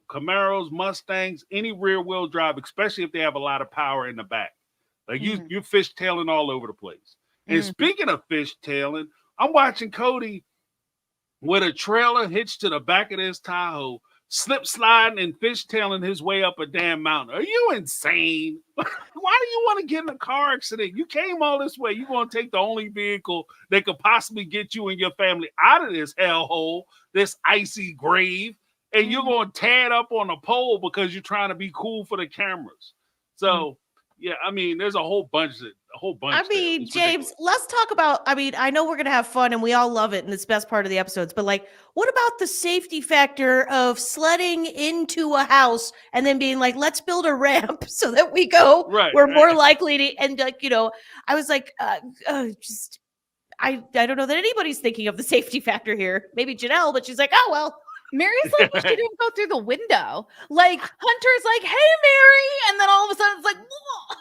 Camaros, Mustangs, any rear-wheel drive, especially if they have a lot of power in the back. Like you're fishtailing all over the place. And speaking of fishtailing, I'm watching Cody with a trailer hitched to the back of this Tahoe, slip sliding and fishtailing his way up a damn mountain. Are you insane? Why do you want to get in a car accident? You came all this way. You're going to take the only vehicle that could possibly get you and your family out of this hellhole, this icy grave, and you're going to tear it up on a pole because you're trying to be cool for the cameras. So, yeah, I mean, there's a whole bunch. I mean, James, let's talk about, I know we're going to have fun and we all love it and it's the best part of the episodes, but like, what about the safety factor of sledding into a house and then being like, let's build a ramp so that we go, we're more likely to, and like, I was like, I don't know that anybody's thinking of the safety factor here. Maybe Janelle, but she's like, oh, well. Mary's like, she didn't go through the window. Like, Hunter's like, hey, Mary. And then all of a sudden it's like, whoa.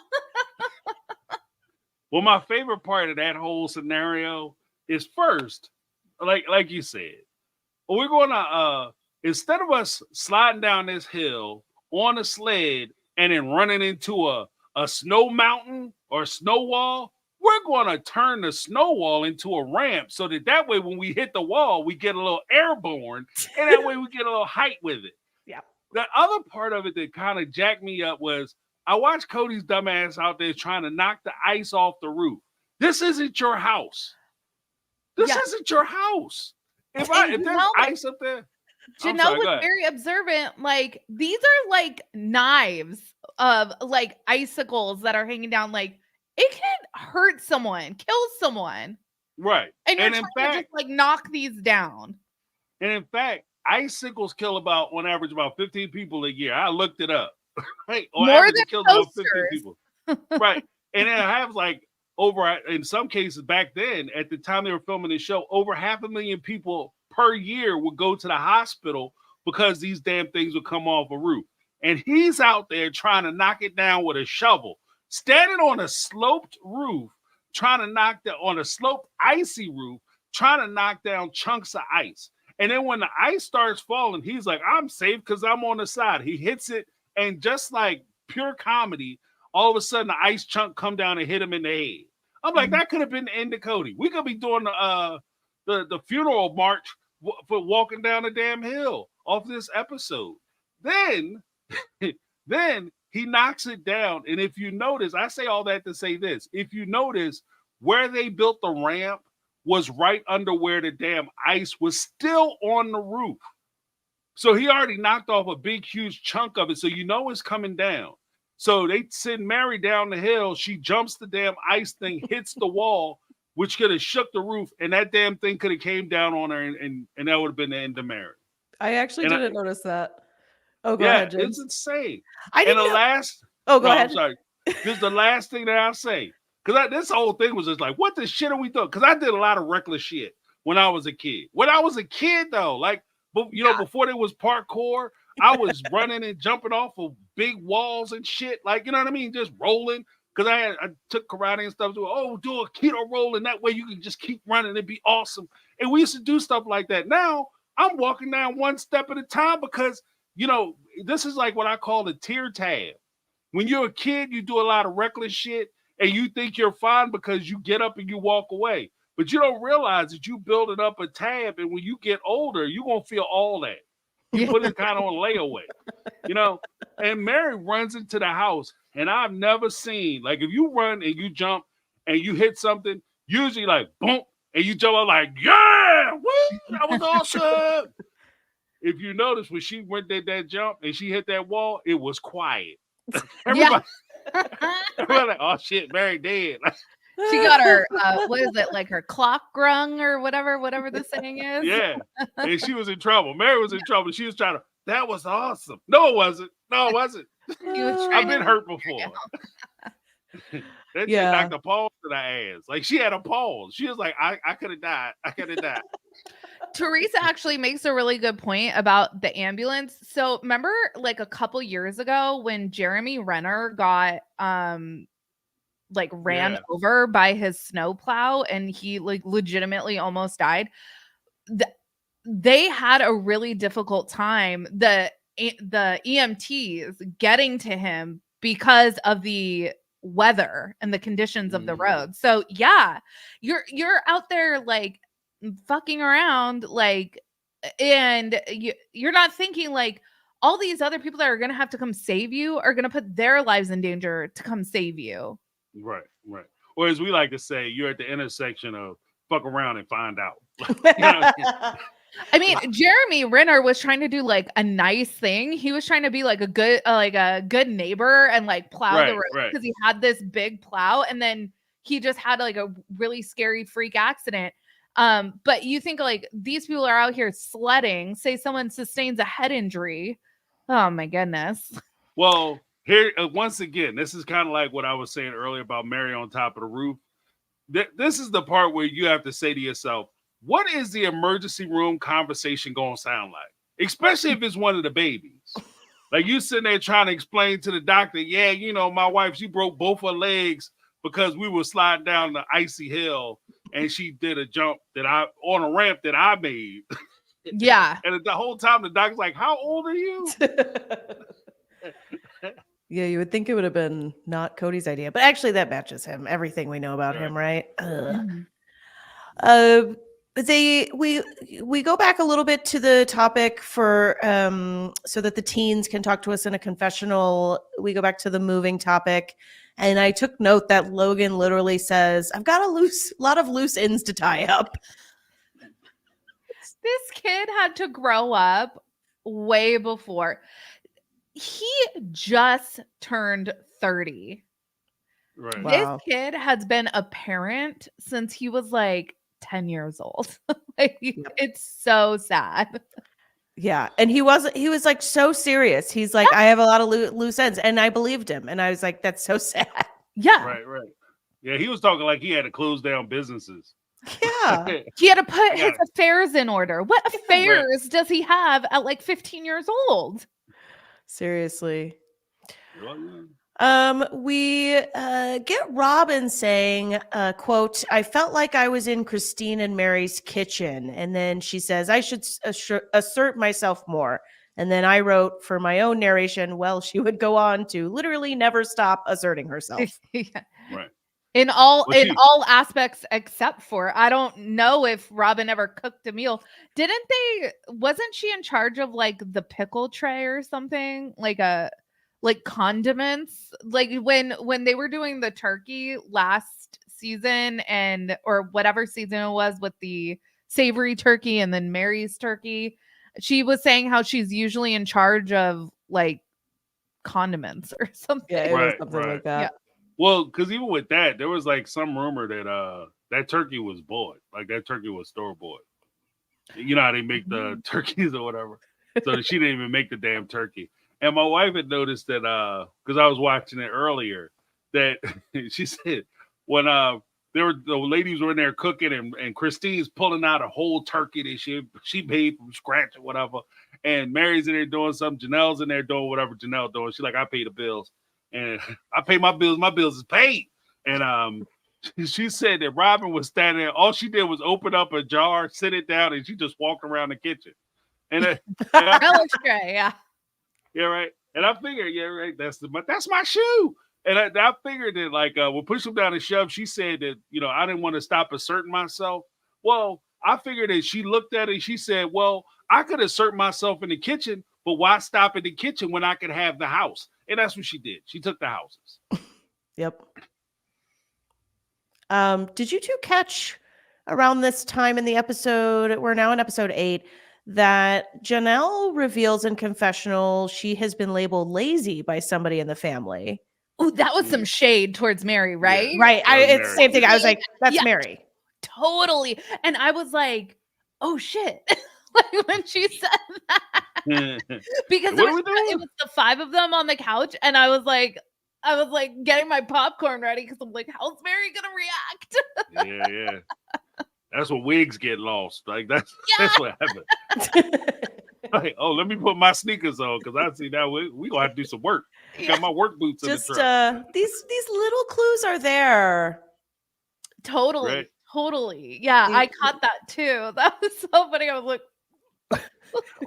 Well, my favorite part of that whole scenario is first, like you said, we're going to, instead of us sliding down this hill on a sled and then running into a snow mountain or snow wall, we're going to turn the snow wall into a ramp so that way when we hit the wall, we get a little airborne and that way we get a little height with it. Yeah. The other part of it that kind of jacked me up was I watched Cody's dumbass out there trying to knock the ice off the roof. This isn't your house. This isn't your house. If there's ice up there. Janelle was very observant. Like, these are like knives of like icicles that are hanging down. Like, it can hurt someone, kill someone. Right. And you're trying to just like knock these down. And in fact, icicles kill on average about 15 people a year. I looked it up. Right. More than toasters. People. Right. And then I have like in some cases back then, at the time they were filming the show, over 500,000 people per year would go to the hospital because these damn things would come off a roof. And he's out there trying to knock it down with a shovel, standing on a sloped roof, trying to knock down on a sloped, icy roof, trying to knock down chunks of ice. And then when the ice starts falling, he's like, I'm safe because I'm on the side. He hits it, and just like pure comedy, all of a sudden the ice chunk come down and hit him in the head. I'm like, that could have been the end of Cody. We could be doing the funeral march for walking down the damn hill off this episode. Then he knocks it down. And if you notice, I say all that to say this. If you notice, where they built the ramp was right under where the damn ice was still on the roof. So he already knocked off a big, huge chunk of it. So you know it's coming down. So they send Mary down the hill. She jumps the damn ice thing, hits the wall, which could have shook the roof. And that damn thing could have came down on her. And that would have been the end of Mary. I actually didn't notice that. Oh, go ahead, James. It's insane. I didn't know. Go ahead. I'm sorry. This is the last thing that I'll say. Because this whole thing was just like, what the shit are we doing? Because I did a lot of reckless shit when I was a kid. When I was a kid, though, like, know, before there was parkour, I was running and jumping off of big walls and shit. Like, you know what I mean? Just rolling. Because I took karate and stuff. Do a keto roll, and that way you can just keep running. It'd be awesome. And we used to do stuff like that. Now, I'm walking down one step at a time because, you know, this is like what I call the tear tab. When you're a kid, you do a lot of reckless shit. And you think you're fine because you get up and you walk away. But you don't realize that you building up a tab, and when you get older, you're going to feel all that. You put it kind of on layaway, you know? And Mary runs into the house, and I've never seen, like, if you run and you jump and you hit something, usually like, boom, and you jump up like, yeah, woo, that was awesome. If you notice, when she went that jump and she hit that wall, it was quiet. Everybody. Everybody like, oh shit, Mary dead. She got her what is it, like her clock rung or whatever the saying is. Yeah. And she was in trouble. Mary was in trouble. She was trying to, that was awesome. No, it wasn't. I've been hurt before. That shit knocked a pause to the ass. Like, she had a pause. She was like, I could have died. Teresa actually makes a really good point about the ambulance. So remember, like, a couple years ago when Jeremy Renner got ran over by his snowplow and he like legitimately almost died. They had a really difficult time, the EMTs, getting to him because of the weather and the conditions of the road. So yeah, you're out there like fucking around, like, and you're not thinking like all these other people that are gonna have to come save you are gonna put their lives in danger to come save you. Right. Or as we like to say, you're at the intersection of fuck around and find out. I mean, Jeremy Renner was trying to do like a nice thing. He was trying to be like a good neighbor and like plow the road because he had this big plow, and then he just had like a really scary freak accident. But you think like these people are out here sledding, say someone sustains a head injury. Oh my goodness. Well, here, once again, this is kind of like what I was saying earlier about Mary on top of the roof. This is the part where you have to say to yourself, what is the emergency room conversation going to sound like? Especially if it's one of the babies. Like, you sitting there trying to explain to the doctor, yeah, you know, my wife, she broke both her legs because we were sliding down the icy hill and she did a jump on a ramp that I made. Yeah. And the whole time the doctor's like, how old are you? Yeah, you would think it would have been not Cody's idea, but actually that matches him. Everything we know about him, right? We go back a little bit to the topic for so that the teens can talk to us in a confessional. We go back to the moving topic, and I took note that Logan literally says, "I've got a lot of loose ends to tie up." This kid had to grow up way before. He just turned 30. Right. Wow. This kid has been a parent since he was like 10 years old. Like, it's so sad. Yeah. And he was like so serious. He's like, I have a lot of loose ends. And I believed him. And I was like, that's so sad. Yeah. Right. Yeah, he was talking like he had to close down businesses. Yeah. He had to put Yeah. his affairs in order. What affairs does he have at like 15 years old? Seriously. Well, yeah. We get Robin saying, quote, I felt like I was in Christine and Mary's kitchen. And then she says, I should assert myself more. And then I wrote for my own narration, well, she would go on to literally never stop asserting herself. Yeah. Right. In all Well, in all aspects except for, I don't know if Robin ever cooked a meal. Wasn't she in charge of like the pickle tray or something? Like condiments? Like when they were doing the turkey last season or whatever season it was with the savory turkey and then Mary's turkey, she was saying how she's usually in charge of like condiments or something. Yeah, it was Right, something right. like that. Yeah. Well, because even with that, there was like some rumor that that turkey was bought. Like that turkey was store bought. You know how they make the turkeys or whatever. So she didn't even make the damn turkey. And my wife had noticed that because I was watching it earlier, that she said when the ladies were in there cooking and Christine's pulling out a whole turkey that she made from scratch or whatever, and Mary's in there doing something, Janelle's in there doing whatever Janelle doing. She's like, I pay the bills. And I pay my bills. My bills is paid. And she said that Robin was standing there. All she did was open up a jar, sit it down, and she just walked around the kitchen. And Relish tray, yeah. yeah, right. And I figured, yeah, right. That's my shoe. And I figured that like when push him down and shove, she said that I didn't want to stop asserting myself. Well, I figured that she looked at it and she said, well, I could assert myself in the kitchen, but why stop in the kitchen when I could have the house? And that's what she did. She took the houses. Yep. Did you two catch around this time in the episode, we're now in episode 8, that Janelle reveals in confessional she has been labeled lazy by somebody in the family? Oh, that was some shade towards Mary, right? Yeah. Right. It's the Mary. same thing. I was like, that's Yeah. Mary. Totally. And I was like, oh shit. Like when she said that. Because What are we doing? it was the 5 of them on the couch, and I was like getting my popcorn ready because I'm like, how's Mary gonna react? Yeah. That's what wigs get lost. Like that's what happened. Like, oh, let me put my sneakers on because I see now we gonna have to do some work. Got my work boots in the truck. These little clues are there. Totally. Right. Totally. Yeah, I caught that too. That was so funny. I was like,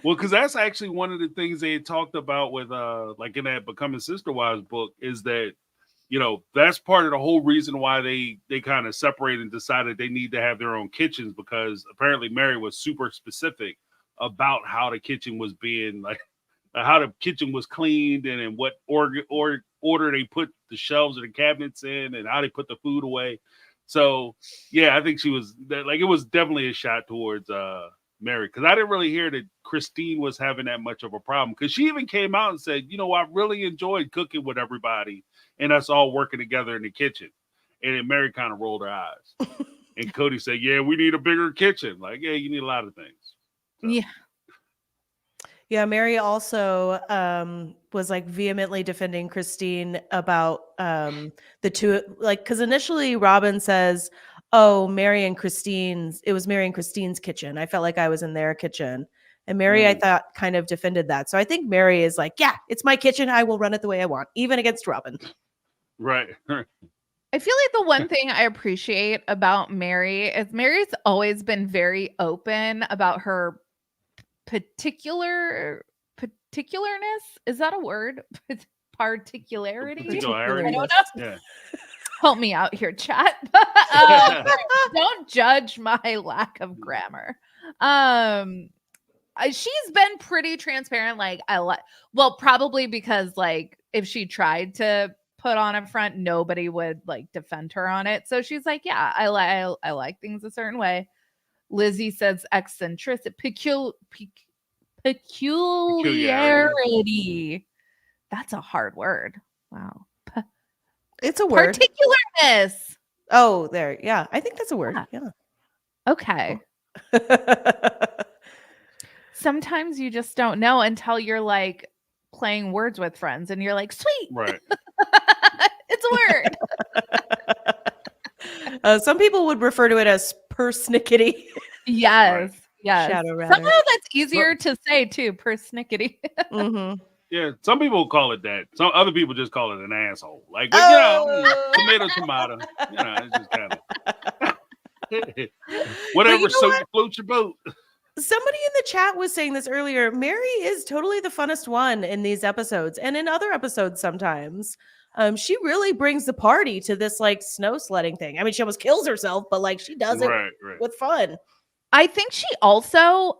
well, because that's actually one of the things they talked about with like in that Becoming Sister Wives book is that that's part of the whole reason why they kind of separated and decided they need to have their own kitchens, because apparently Mary was super specific about how the kitchen was being like how the kitchen was cleaned and in what order they put the shelves of the cabinets in and how they put the food away. So yeah, I think she was like, it was definitely a shot towards Mary, because I didn't really hear that Christine was having that much of a problem, because she even came out and said, I really enjoyed cooking with everybody and us all working together in the kitchen. And then Mary kind of rolled her eyes. And Cody said, yeah, we need a bigger kitchen. Like, yeah, you need a lot of things. So. yeah. Yeah, Mary also was like vehemently defending Christine about the two, like, because initially Robin says, oh, it was Mary and Christine's kitchen. I felt like I was in their kitchen. And Mary, I thought, kind of defended that. So I think Mary is like, yeah, it's my kitchen. I will run it the way I want, even against Robin. Right. I feel like the one thing I appreciate about Mary is Mary's always been very open about her particularness. Is that a word? Particularity? I don't know. Yeah. Help me out here, chat. Don't judge my lack of grammar. She's been pretty transparent. Like probably because like if she tried to put on a front, nobody would like defend her on it. So she's like, yeah, I like things a certain way. Lizzie says eccentricity, peculiarity. That's a hard word. Wow. It's a word. Particularness. Oh, there. Yeah, I think that's a word. Yeah. Okay. Sometimes you just don't know until you're like playing words with friends and you're like, sweet. Right. It's a word. Some people would refer to it as persnickety. Yes. Yes. Shadow Ratter. Somehow that's easier to say too, persnickety. Mm-hmm. Yeah, some people call it that. Some other people just call it an asshole. Like, Oh! tomato. It's just kind of whatever floats your boat. Somebody in the chat was saying this earlier. Mary is totally the funnest one in these episodes and in other episodes sometimes. She really brings the party to this like snow sledding thing. I mean, she almost kills herself, but like she does it with fun. I think she also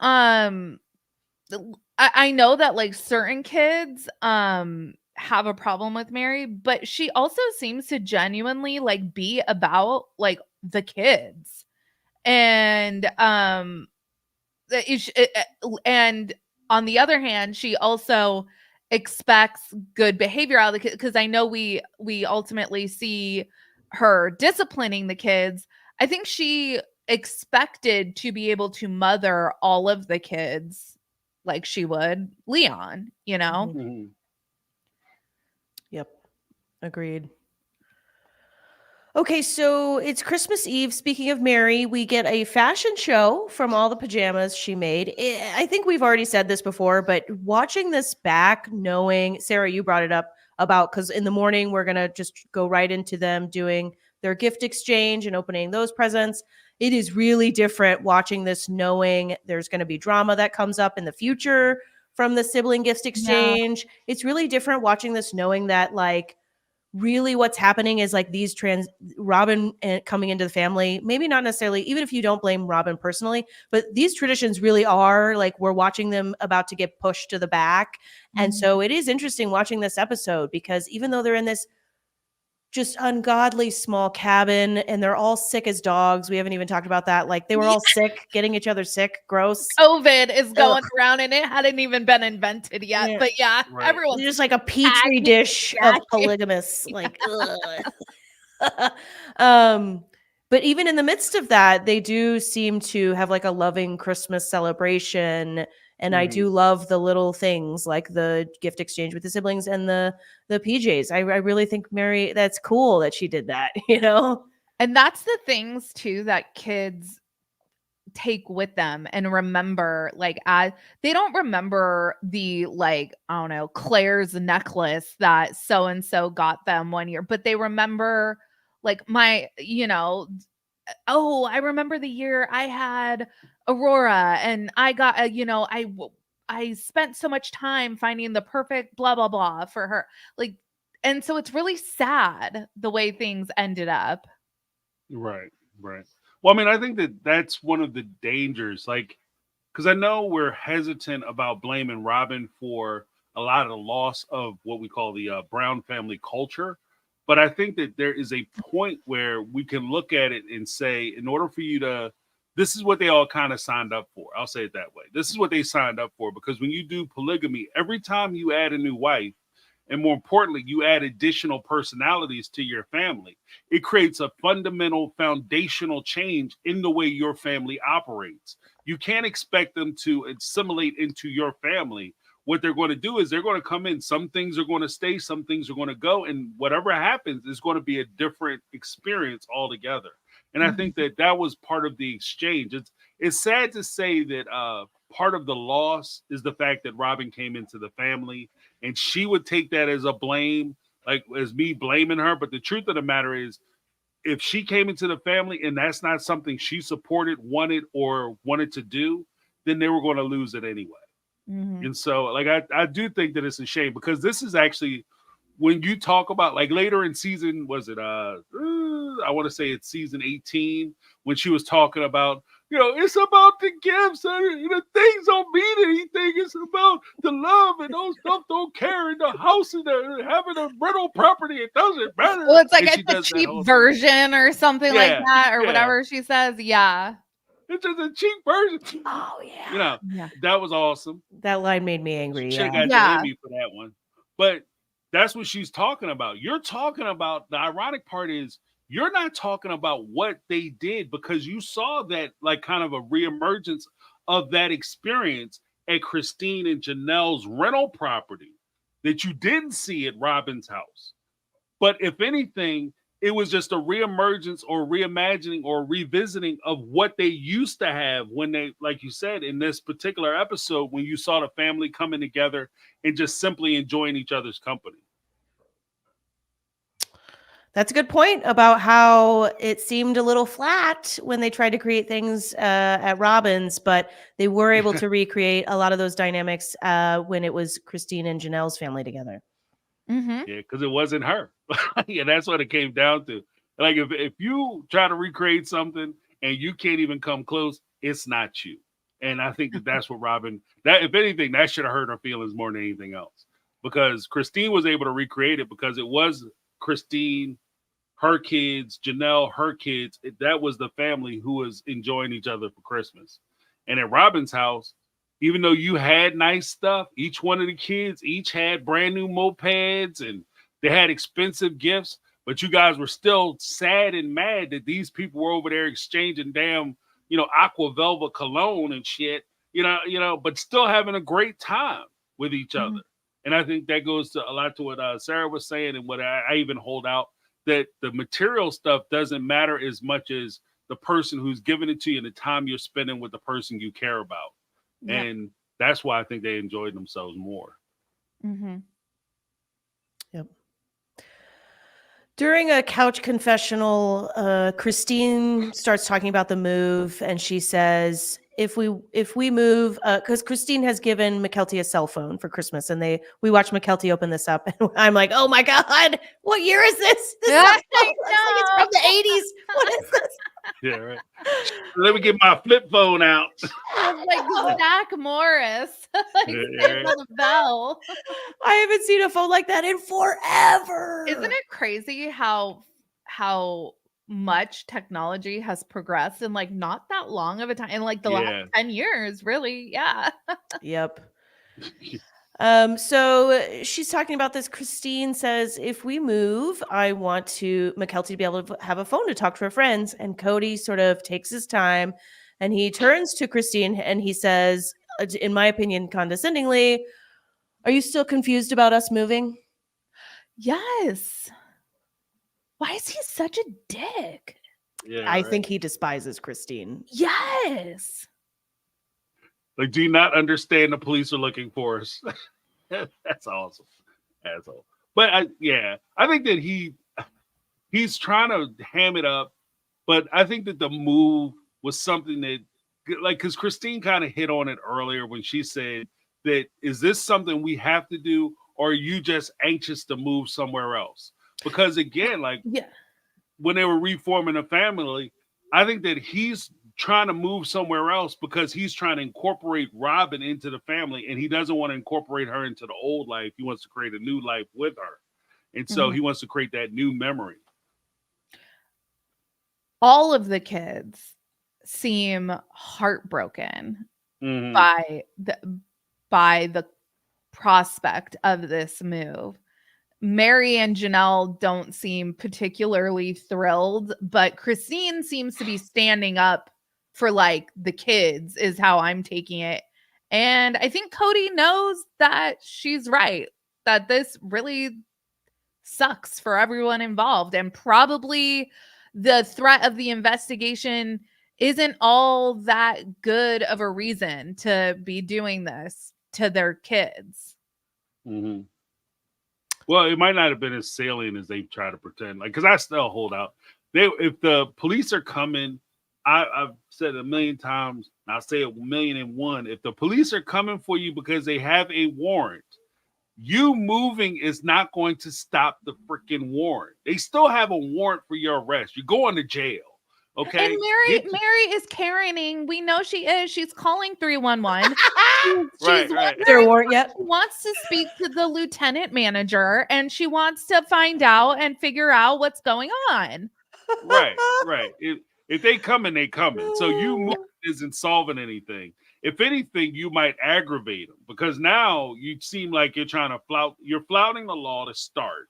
I know that like certain kids have a problem with Mary, but she also seems to genuinely like be about like the kids. And and on the other hand, she also expects good behavior out of the kids, because I know we ultimately see her disciplining the kids. I think she expected to be able to mother all of the kids like she would Leon, Mm-hmm. Yep. Agreed. Okay, so it's Christmas Eve. Speaking of Mary, we get a fashion show from all the pajamas she made. I think we've already said this before, but watching this back, knowing, Sarah, you brought it up about, because in the morning we're going to just go right into them doing their gift exchange and opening those presents. It is really different watching this, knowing there's going to be drama that comes up in the future from the sibling gift exchange. Yeah. It's really different watching this, knowing that like, really what's happening is like these Robin coming into the family, maybe not necessarily, even if you don't blame Robin personally, but these traditions really are like, we're watching them about to get pushed to the back. Mm-hmm. And so it is interesting watching this episode, because even though they're in this just ungodly small cabin and they're all sick as dogs, we haven't even talked about that. Like they were all sick, getting each other sick, gross. COVID is going around and it hadn't even been invented yet. Yeah. But everyone's just like a petri dish of polygamous, like but even in the midst of that, they do seem to have like a loving Christmas celebration. And I do love the little things like the gift exchange with the siblings and the PJs. I really think Mary, that's cool that she did that, And that's the things too that kids take with them and remember, like they don't remember the like, I don't know, Claire's necklace that so and so got them one year, but they remember like my, oh, I remember the year I had Aurora and I got I spent so much time finding the perfect blah blah blah for her, like, and so it's really sad the way things ended up. Right. Well, I mean, I think that's one of the dangers, like, because I know we're hesitant about blaming Robin for a lot of the loss of what we call the Brown family culture. But I think that there is a point where we can look at it and say, in order for you to, this is what they all kind of signed up for. I'll say it that way. This is what they signed up for, because when you do polygamy, every time you add a new wife, and more importantly, you add additional personalities to your family, it creates a fundamental foundational change in the way your family operates. You can't expect them to assimilate into your family. What they're going to do is they're going to come in. Some things are going to stay, some things are going to go. And whatever happens is going to be a different experience altogether. And I think that was part of the exchange. It's sad to say that part of the loss is the fact that Robin came into the family and she would take that as a blame, like as me blaming her. But the truth of the matter is, if she came into the family and that's not something she supported, wanted to do, then they were going to lose it anyway. Mm-hmm. And so like, I do think that it's a shame, because this is actually, when you talk about like later in season, was it, I want to say it's season 18, when she was talking about, it's about the gifts and the things don't mean anything. It's about the love and those stuff don't care. And the house and having a rental property, it doesn't matter. Well, it's like it's a cheap version or something like that, or whatever she says. Yeah. It's just a cheap version. Oh, yeah. That was awesome. That line made me angry. She got the Emmy for that one. But that's what she's talking about. You're talking about, the ironic part is, you're not talking about what they did, because you saw that like kind of a reemergence of that experience at Christine and Janelle's rental property that you didn't see at Robin's house. But if anything, it was just a reemergence or reimagining or revisiting of what they used to have when they, like you said, in this particular episode, when you saw the family coming together and just simply enjoying each other's company. That's a good point about how it seemed a little flat when they tried to create things at Robin's, but they were able to recreate a lot of those dynamics when it was Christine and Janelle's family together. Mm-hmm. Yeah, because it wasn't her. Yeah, that's what it came down to. Like if you try to recreate something and you can't even come close, it's not you. And I think that that's what Robin, that if anything, that should have hurt her feelings more than anything else. Because Christine was able to recreate it because it was Christine, her kids, Janelle, her kids. That was the family who was enjoying each other for Christmas. And at Robin's house, even though you had nice stuff, each one of the kids each had brand new mopeds and they had expensive gifts, but you guys were still sad and mad that these people were over there exchanging damn, Aqua Velva cologne and shit, but still having a great time with each other. And I think that goes to a lot to what Sarah was saying and what I even hold out, that the material stuff doesn't matter as much as the person who's giving it to you and the time you're spending with the person you care about. Yep. And that's why I think they enjoyed themselves more. Mm-hmm. Yep. During a couch confessional, Christine starts talking about the move, and she says, "If we move, because Christine has given McKelty a cell phone for Christmas, and we watch McKelty open this up, and I'm like, oh my god, what year is this? This is like it's from the 80s. What is this?" Yeah, right. Let me get my flip phone out. Like Zach Morris. Saved on the bell. I haven't seen a phone like that in forever. Isn't it crazy how much technology has progressed in like not that long of a time, in like the last 10 years, really? Yeah. Yep. So she's talking about this. Christine says, if we move, I want McKelty to be able to have a phone to talk to her friends. And Cody sort of takes his time and he turns to Christine and he says, in my opinion, condescendingly, "Are you still confused about us moving?" Yes. Why is he such a dick? Yeah, I think he despises Christine. Yes. Like, do you not understand the police are looking for us? That's awesome. Asshole. But I think that he's trying to ham it up, but I think that the move was something that, like, because Christine kind of hit on it earlier when she said that, is this something we have to do, or are you just anxious to move somewhere else? Because again, like, when they were reforming a family, I think that he's trying to move somewhere else because he's trying to incorporate Robin into the family, and he doesn't want to incorporate her into the old life. He wants to create a new life with her. And so he wants to create that new memory. All of the kids seem heartbroken by the prospect of this move. Mary and Janelle don't seem particularly thrilled, but Christine seems to be standing up for like the kids, is how I'm taking it. And I think Cody knows that she's right, that this really sucks for everyone involved. And probably the threat of the investigation isn't all that good of a reason to be doing this to their kids. Mm-hmm. Well, it might not have been as salient as they try to pretend. Like, because I still hold out. If the police are coming, I've said it a million times, and I'll say it 1,000,001. If the police are coming for you because they have a warrant, you moving is not going to stop the freaking warrant. They still have a warrant for your arrest. You're going to jail. Okay. And Mary is Karening. We know she is. She's calling 311. She's right. There warrant yet? She wants to speak to the lieutenant manager, and she wants to find out and figure out what's going on. Right. If they coming, they coming. So you moving isn't solving anything. If anything, you might aggravate them, because now you seem like you're trying to you're flouting the law to start.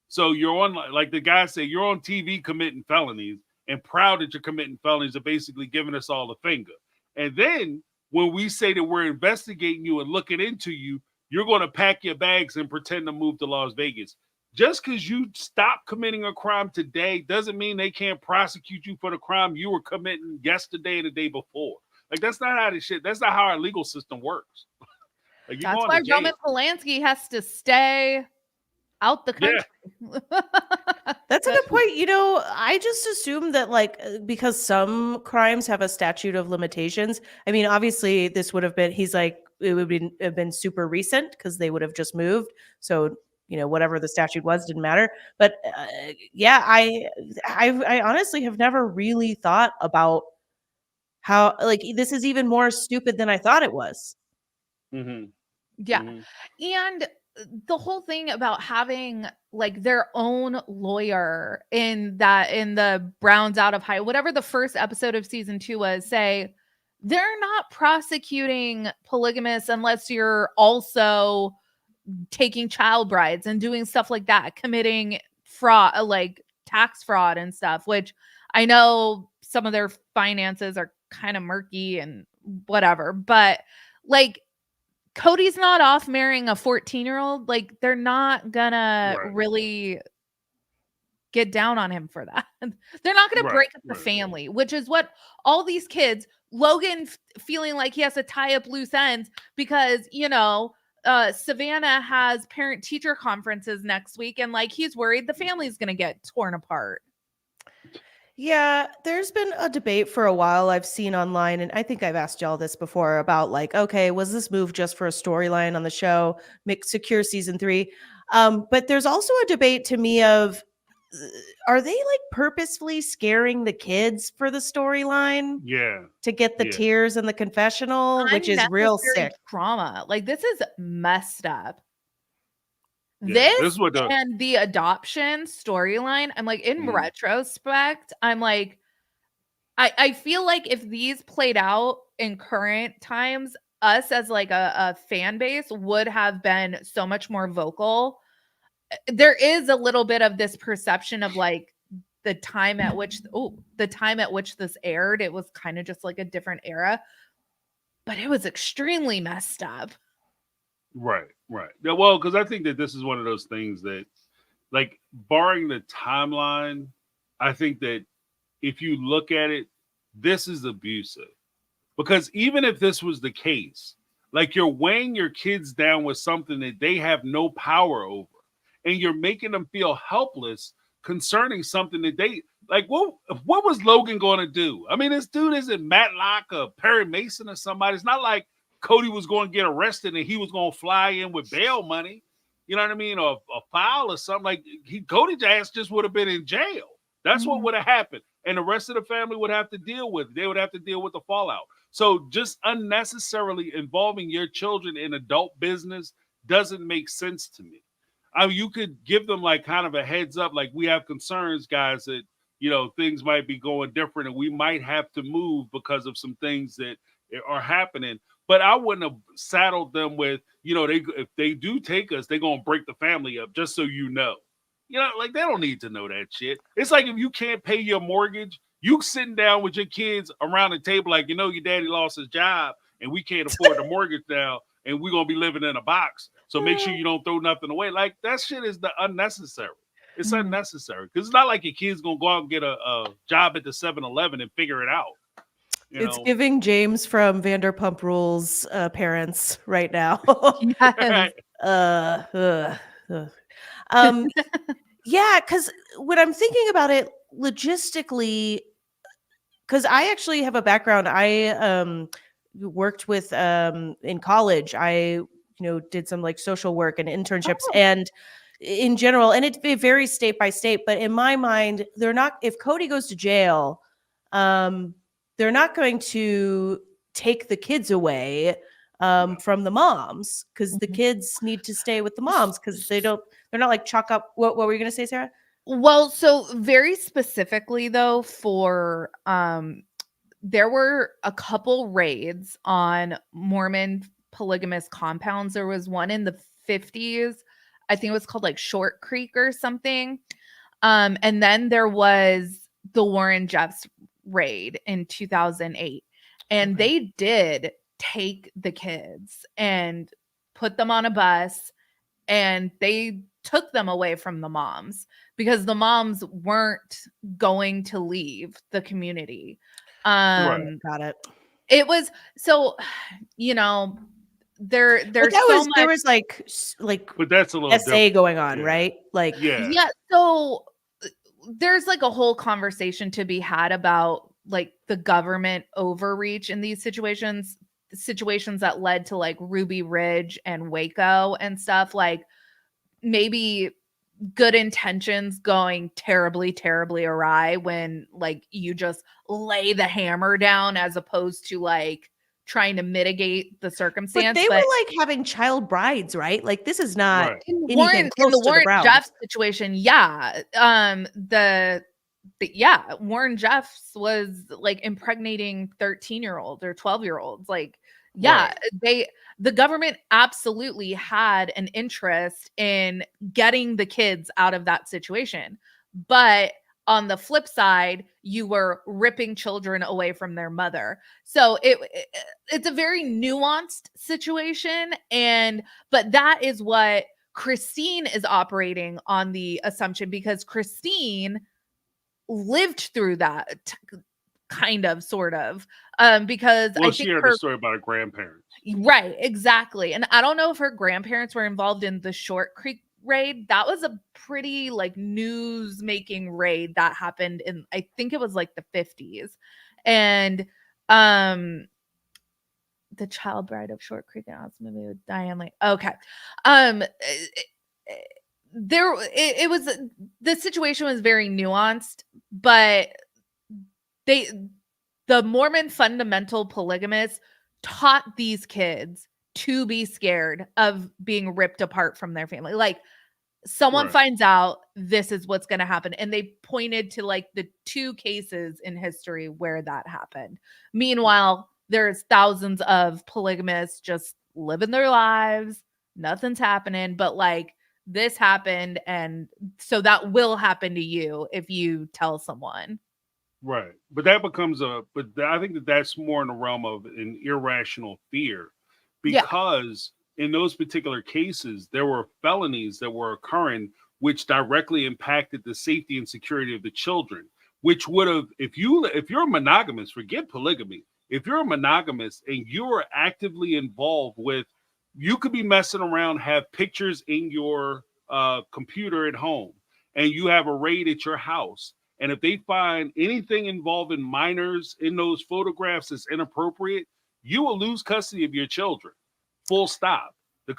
So you're on, like the guy said, you're on TV committing felonies and proud that you're committing felonies, are basically giving us all the finger. And then when we say that we're investigating you and looking into you, you're going to pack your bags and pretend to move to Las Vegas. Just because you stop committing a crime today doesn't mean they can't prosecute you for the crime you were committing yesterday and the day before. Like, that's not how this shit. That's not how our legal system works. Like, you're That's going why to jail. Roman Polanski has to stay out the country. Yeah. That's a good point. You know, I just assume that, like, because some crimes have a statute of limitations. I mean, obviously, this would have been, he's like, it would have been super recent because they would have just moved. So, you know, whatever the statute was didn't matter. But yeah, I honestly have never really thought about how, like, this is even more stupid than I thought it was. Mm-hmm. Yeah. Mm-hmm. And the whole thing about having like their own lawyer in the Browns Out of High, whatever the first episode of season 2 was, say they're not prosecuting polygamists unless you're also taking child brides and doing stuff like that, committing fraud, like tax fraud and stuff, which I know some of their finances are kind of murky and whatever, but like Cody's not off marrying a 14-year-old. Like, they're not gonna really get down on him for that. They're not gonna break up the family, which is what all these kids, Logan feeling like he has to tie up loose ends because, you know, Savannah has parent-teacher conferences next week, and like he's worried the family's gonna get torn apart. Yeah, there's been a debate for a while I've seen online, and I think I've asked y'all this before about, like, okay, was this move just for a storyline on the show, secure season 3? But there's also a debate to me of, are they like purposefully scaring the kids for the storyline? Yeah. To get the tears in the confessional, which is real sick. Trauma. Like, this is messed up. Yeah, this and the adoption storyline, I'm like, in retrospect, I'm like, I feel like if these played out in current times, us as like a fan base would have been so much more vocal. There is a little bit of this perception of like the time at which this aired, it was kind of just like a different era, but it was extremely messed up. Right. Yeah, well, because I think that this is one of those things that, like, barring the timeline, I think that if you look at it, this is abusive. Because even if this was the case, like, you're weighing your kids down with something that they have no power over, and you're making them feel helpless concerning something that they, like, what was Logan going to do? I mean, this dude isn't Matlock or Perry Mason or somebody. It's not like Cody was going to get arrested and he was going to fly in with bail money, you know what I mean, or a file or something. Like, Cody's ass just would have been in jail. That's what would have happened, and the rest of the family would have to deal with it. They would have to deal with the fallout. So just unnecessarily involving your children in adult business doesn't make sense to me. I mean, you could give them like kind of a heads up, like, we have concerns, guys, that, you know, things might be going different and we might have to move because of some things that are happening. But I wouldn't have saddled them with, you know, if they do take us, they're going to break the family up, just so you know. You know, like, they don't need to know that shit. It's like if you can't pay your mortgage, you sitting down with your kids around the table like, you know, your daddy lost his job and we can't afford the mortgage now and we're going to be living in a box. So make sure you don't throw nothing away. Like, that shit is unnecessary. It's unnecessary. Because it's not like your kid's going to go out and get a job at the 7-Eleven and figure it out. It's giving James from Vanderpump Rules parents right now. Yes. Yeah, because when I'm thinking about it logistically, because I actually have a background, I worked with in college. I did some like social work and internships, and in general, and it varies state by state. But in my mind, they're not. If Cody goes to jail, they're not going to take the kids away from the moms, because the kids need to stay with the moms, because they're not like chalk up. What were you going to say, Sarah? Well, so very specifically though, for there were a couple raids on Mormon polygamous compounds. There was one in the 50s. I think it was called like Short Creek or something. And then there was the Warren Jeffs raid in 2008. And they did take the kids and put them on a bus, and they took them away from the moms because the moms weren't going to leave the community. Got it. It was so, there's so much. There was but that's a little essay different. going on, Yeah. right? Like, Yeah. So there's like a whole conversation to be had about like the government overreach in these situations that led to like Ruby Ridge and Waco and stuff, like maybe good intentions going terribly, terribly awry when like you just lay the hammer down as opposed to like trying to mitigate the circumstance. but they were like having child brides, right? Like this is not Right. anything close in the to the Warren Browns. Jeff situation. Yeah. Warren Jeffs was like impregnating 13-year-olds or 12-year-olds. Like, yeah, the government absolutely had an interest in getting the kids out of that situation. But on the flip side, you were ripping children away from their mother. So it's a very nuanced situation. But that is what Christine is operating on the assumption, because Christine lived through that kind of, sort of, because Well, I she think heard the story about her grandparents. Right, exactly. And I don't know if her grandparents were involved in the Short Creek raid. That was a pretty like news making raid that happened in, I think it was like the 50s. And the Child Bride of Short Creek, and also movie with Diane Lane. Okay. It was, the situation was very nuanced, but the Mormon fundamental polygamists taught these kids to be scared of being ripped apart from their family. Like, someone finds out, this is what's going to happen. And they pointed to like the 2 cases in history where that happened. Meanwhile, there's thousands of polygamists just living their lives. Nothing's happening, but like this happened. And so that will happen to you if you tell someone. Right. But that becomes I think that's more in the realm of an irrational fear, because in those particular cases, there were felonies that were occurring, which directly impacted the safety and security of the children, which would have, if you're a monogamous, forget polygamy. If you're a monogamous and you are actively involved with, you could be messing around, have pictures in your computer at home, and you have a raid at your house. And if they find anything involving minors in those photographs that's inappropriate, you will lose custody of your children. Full stop. The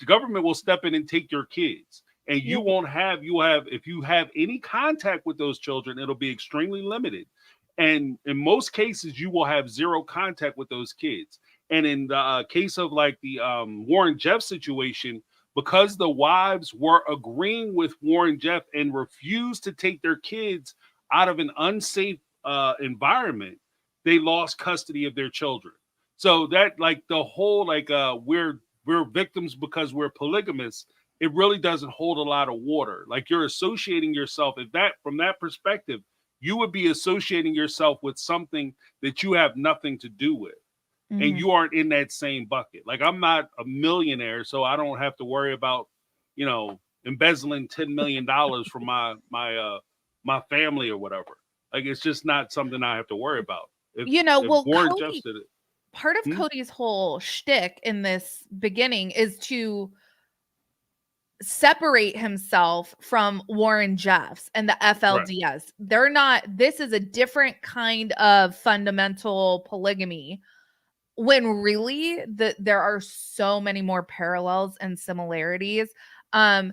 government will step in and take your kids. And you will have, if you have any contact with those children, it'll be extremely limited. And in most cases, you will have zero contact with those kids. And in the case of like the Warren Jeff situation, because the wives were agreeing with Warren Jeff and refused to take their kids out of an unsafe environment, they lost custody of their children. So that, like, the whole like we're victims because we're polygamists, it really doesn't hold a lot of water. Like, you're associating yourself, if that, from that perspective, you would be associating yourself with something that you have nothing to do with. And you aren't in that same bucket. Like, I'm not a millionaire, so I don't have to worry about, embezzling $10 million from my family or whatever. Like, it's just not something I have to worry about. If Warren Jeffs did it. Part of Cody's whole shtick in this beginning is to separate himself from Warren Jeffs and the FLDS. Right. They're not, this is a different kind of fundamental polygamy, when really there are so many more parallels and similarities. They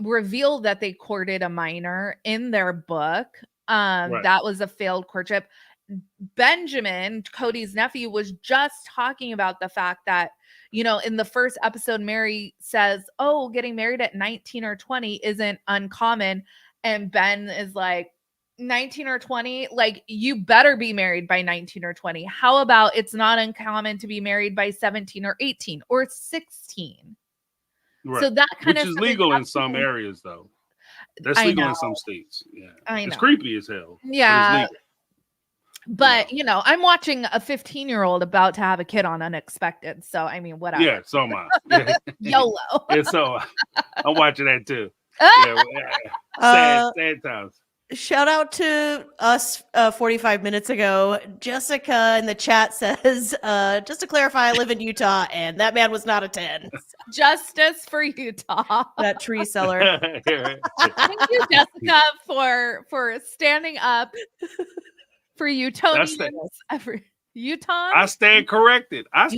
revealed that they courted a minor in their book. That was a failed courtship. Benjamin, Cody's nephew, was just talking about the fact that, in the first episode, Mary says, oh, getting married at 19 or 20 isn't uncommon. And Ben is like, 19 or 20, like, you better be married by 19 or 20. How about it's not uncommon to be married by 17 or 18 or 16? Right. So that kind of, which is legal in some areas, though. That's legal in some states. Yeah, I know. It's creepy as hell. Yeah. But I'm watching a 15-year-old about to have a kid on Unexpected. So I mean, whatever. Yeah, so am I. Yeah. YOLO. Yeah, so I'm watching that too. Yeah, sad times. Shout out to us 45 minutes ago. Jessica in the chat says, just to clarify, I live in Utah, and that man was not a 10. Justice for Utah. That tree seller. Thank you, Jessica, for standing up for Utonians. Utah. I stand corrected. I'm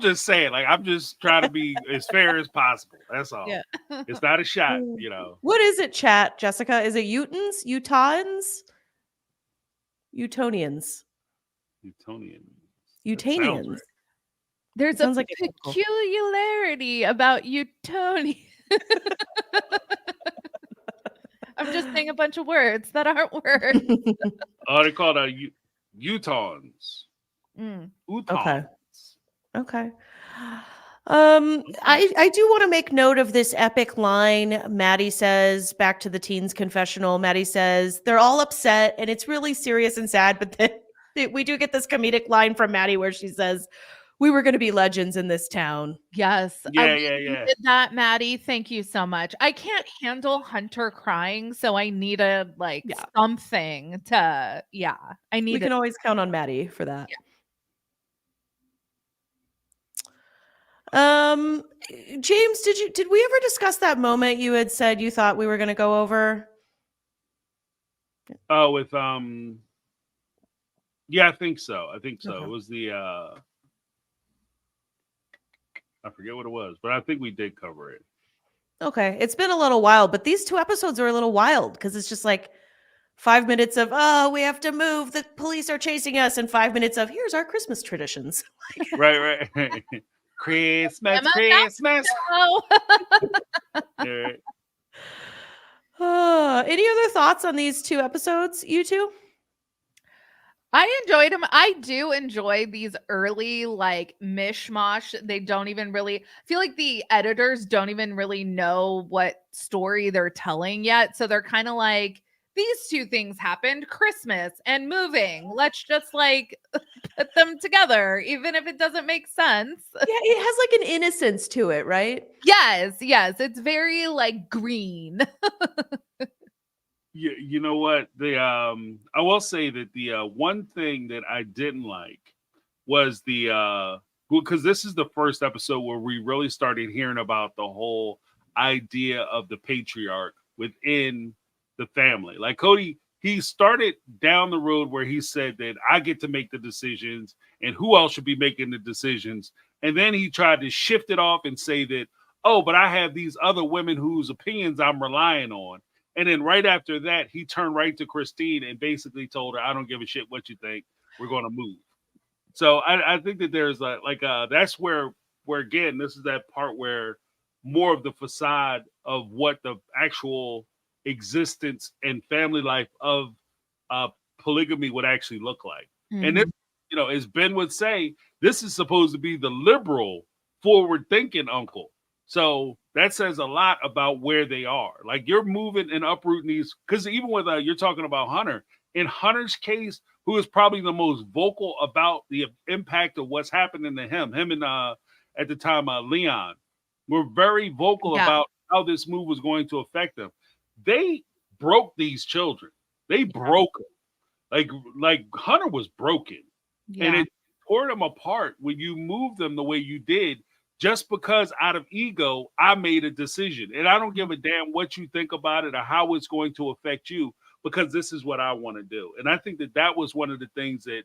just saying, I'm just trying to be as fair as possible. That's all. Yeah. It's not a shot, What is it, chat, Jessica? Is it Utahns? Utonians? Utanians. Right. There's a peculiarity about Utonians. I'm just saying a bunch of words that aren't words. Oh, they call it Utahns. Okay. I do want to make note of this epic line. Maddie says, back to the teens confessional. Maddie says, they're all upset and it's really serious and sad. But then we do get this comedic line from Maddie where she says, we were going to be legends in this town. Yes. Yeah. Did that, Maddie. Thank you so much. I can't handle Hunter crying, so I need something to. Yeah, we can always count on Maddie for that. Yeah. James, did we ever discuss that moment you had said you thought we were going to go over? Oh, with yeah, I think so. Okay. It was the I forget what it was, but I think we did cover it. Okay. It's been a little while, but these 2 episodes are a little wild because it's just like 5 minutes of, oh, we have to move. The police are chasing us. And 5 minutes of, here's our Christmas traditions. Right. Christmas. Any other thoughts on these 2 episodes, you two? I enjoyed them. I do enjoy these early mishmash. They don't even really feel like the editors don't even really know what story they're telling yet. So they're kind of like, these 2 things happened, Christmas and moving. Let's just put them together, even if it doesn't make sense. Yeah, it has an innocence to it, right? Yes. It's very green. You know what? I will say that the one thing that I didn't like was because this is the first episode where we really started hearing about the whole idea of the patriarch within the family. Like Cody, he started down the road where he said that I get to make the decisions and who else should be making the decisions. And then he tried to shift it off and say that, oh, but I have these other women whose opinions I'm relying on. And then right after that, he turned right to Christine and basically told her, I don't give a shit what you think. We're going to move. So I think that there's that's where again, this is that part where more of the facade of what the actual existence and family life of polygamy would actually look like. Mm-hmm. And this, as Ben would say, this is supposed to be the liberal, forward-thinking uncle. So that says a lot about where they are. You're moving and uprooting these, because even with you're talking about Hunter. In Hunter's case, who is probably the most vocal about the impact of what's happening to him and at the time Leon were very vocal about how this move was going to affect them. They broke these children. They broke them. Like Hunter was broken, and it tore them apart when you moved them the way you did. Just because out of ego, I made a decision. And I don't give a damn what you think about it or how it's going to affect you, because this is what I want to do. And I think that was one of the things that,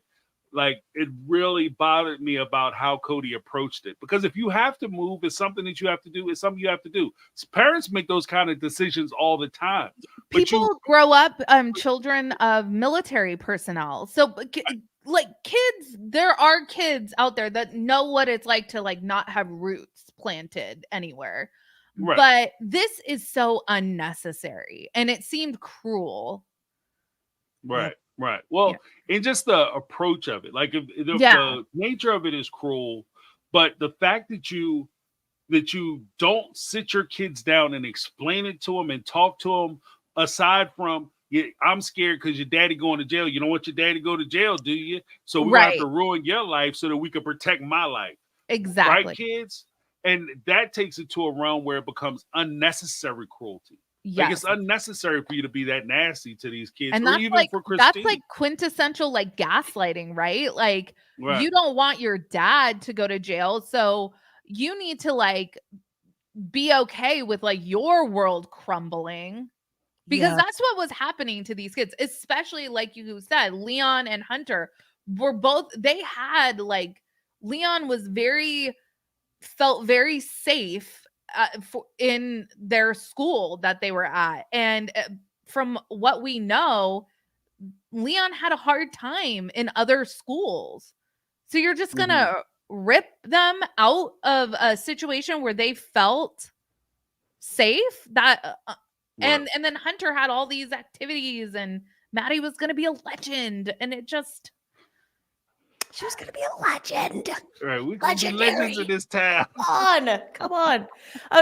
it really bothered me about how Cody approached it. Because if you have to move, it's something that you have to do. It's something you have to do. Parents make those kind of decisions all the time. People grow up children of military personnel. So kids, there are kids out there that know what it's like to not have roots planted anywhere. Right. But this is so unnecessary and it seemed cruel. Right. Well, and just the approach of it, the nature of it is cruel, but the fact that you don't sit your kids down and explain it to them and talk to them, aside from I'm scared because your daddy going to jail. You don't want your daddy to go to jail, do you? So we have Right. to ruin your life so that we can protect my life. Exactly. Right, kids? And that takes it to a realm where it becomes unnecessary cruelty. Yes. Like it's unnecessary for you to be that nasty to these kids, And or that's even like for Christine. that's like quintessential like gaslighting, right? Like Right. you don't want your dad to go to jail, so you need to like be okay with like your world crumbling. Because that's what was happening to these kids, especially like you said, Leon and Hunter were both, they had like, Leon was felt very safe in their school that they were at. And from what we know, Leon had a hard time in other schools. So you're just going to rip them out of a situation where they felt safe? That and then Hunter had all these activities and Maddie was going to be a legend, and it just she was going to be a legend. Right, we can be legends in this town. Come on.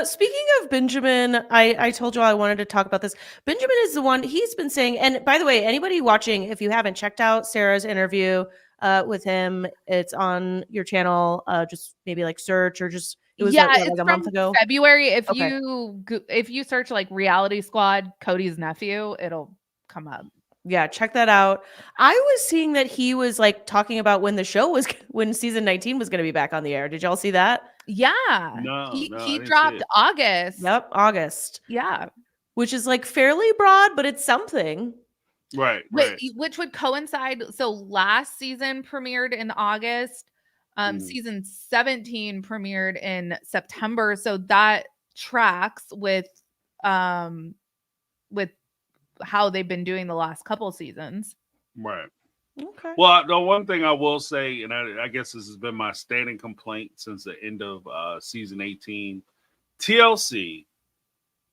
Speaking of Benjamin, I told you I wanted to talk about this. Benjamin is the one, he's been saying, and by the way, anybody watching, if you haven't checked out Sarah's interview with him, it's on your channel. Just maybe like search, or just it was like a month ago, February. If you search like Reality Squad Cody's nephew, it'll come up. Yeah, check that out. I was seeing that he was like talking about when season 19 was going to be back on the air. Did y'all see that? Yeah. No, he dropped August. Yep, August. Yeah. Which is like fairly broad, but it's something. Right. Which would coincide. So last season premiered in August. Season 17 premiered in September. So that tracks with how they've been doing the last couple seasons. Right. Okay. Well, the one thing I will say, and I guess this has been my standing complaint since the end of season 18, TLC,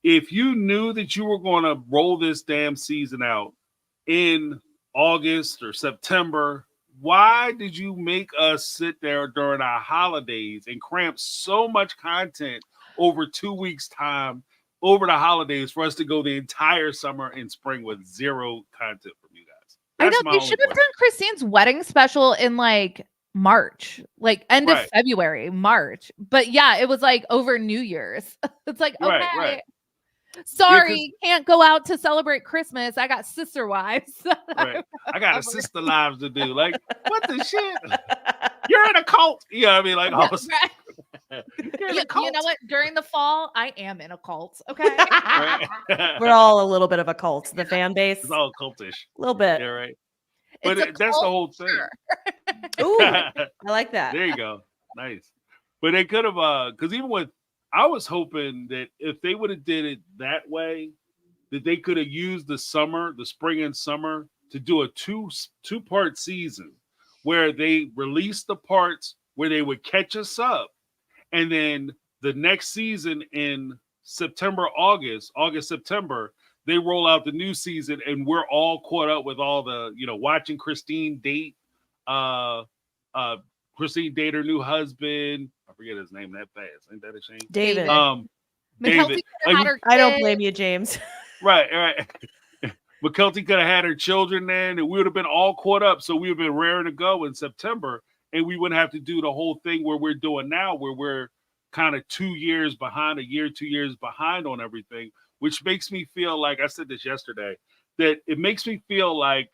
if you knew that you were going to roll this damn season out in August or September, why did you make us sit there during our holidays and cramp so much content over 2 weeks' time over the holidays for us to go the entire summer and spring with zero content from you guys? I know they should have done Christine's wedding special in like March, like end of February, March. But yeah, it was like over New Year's. It's like, okay. Right. Sorry, can't go out to celebrate Christmas. I got Sister Wives. Right. I got a Sister Lives to do. Like, what the shit? You're in a cult. You know what I mean? Like, you're in a cult. You know what? During the fall, I am in a cult. Okay. We're all a little bit of a cult. The fan base. It's all cultish. A little bit. Yeah, right. But that's the whole thing. Ooh, I like that. There you go. Nice. But they could have, because even with, I was hoping that if they would have did it that way, that they could have used the spring and summer, to do a two-part season where they released the parts where they would catch us up, and then the next season in August, September, they roll out the new season, and we're all caught up with all the, watching Christine date her new husband. I forget his name that fast. Ain't that a shame? David. David. I don't blame you, James. Right. McKelty could have had her children then, and we would have been all caught up. So we would have been raring to go in September, and we wouldn't have to do the whole thing where we're doing now, where we're kind of 2 years behind, 2 years behind on everything, which makes me feel like, I said this yesterday, that it makes me feel like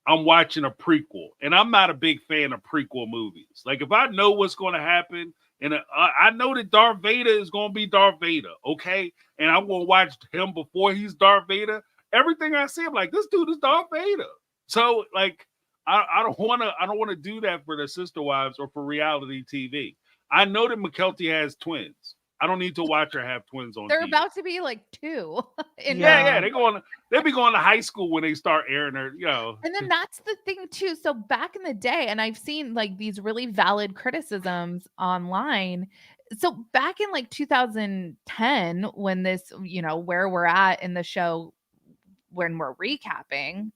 I'm watching a prequel, and I'm not a big fan of prequel movies. Like, if I know what's going to happen, and I know that Darth Vader is going to be Darth Vader, okay? And I'm going to watch him before he's Darth Vader. Everything I see, I'm like, this dude is Darth Vader. So, like, I don't want to do that for the Sister Wives or for reality TV. I know that McKelty has twins. I don't need to watch her have twins on. They're TV. About to be like 2. Yeah. They'll be going to high school when they start airing her, And then that's the thing too. So back in the day, and I've seen like these really valid criticisms online. So back in like 2010, when this, where we're at in the show, when we're recapping,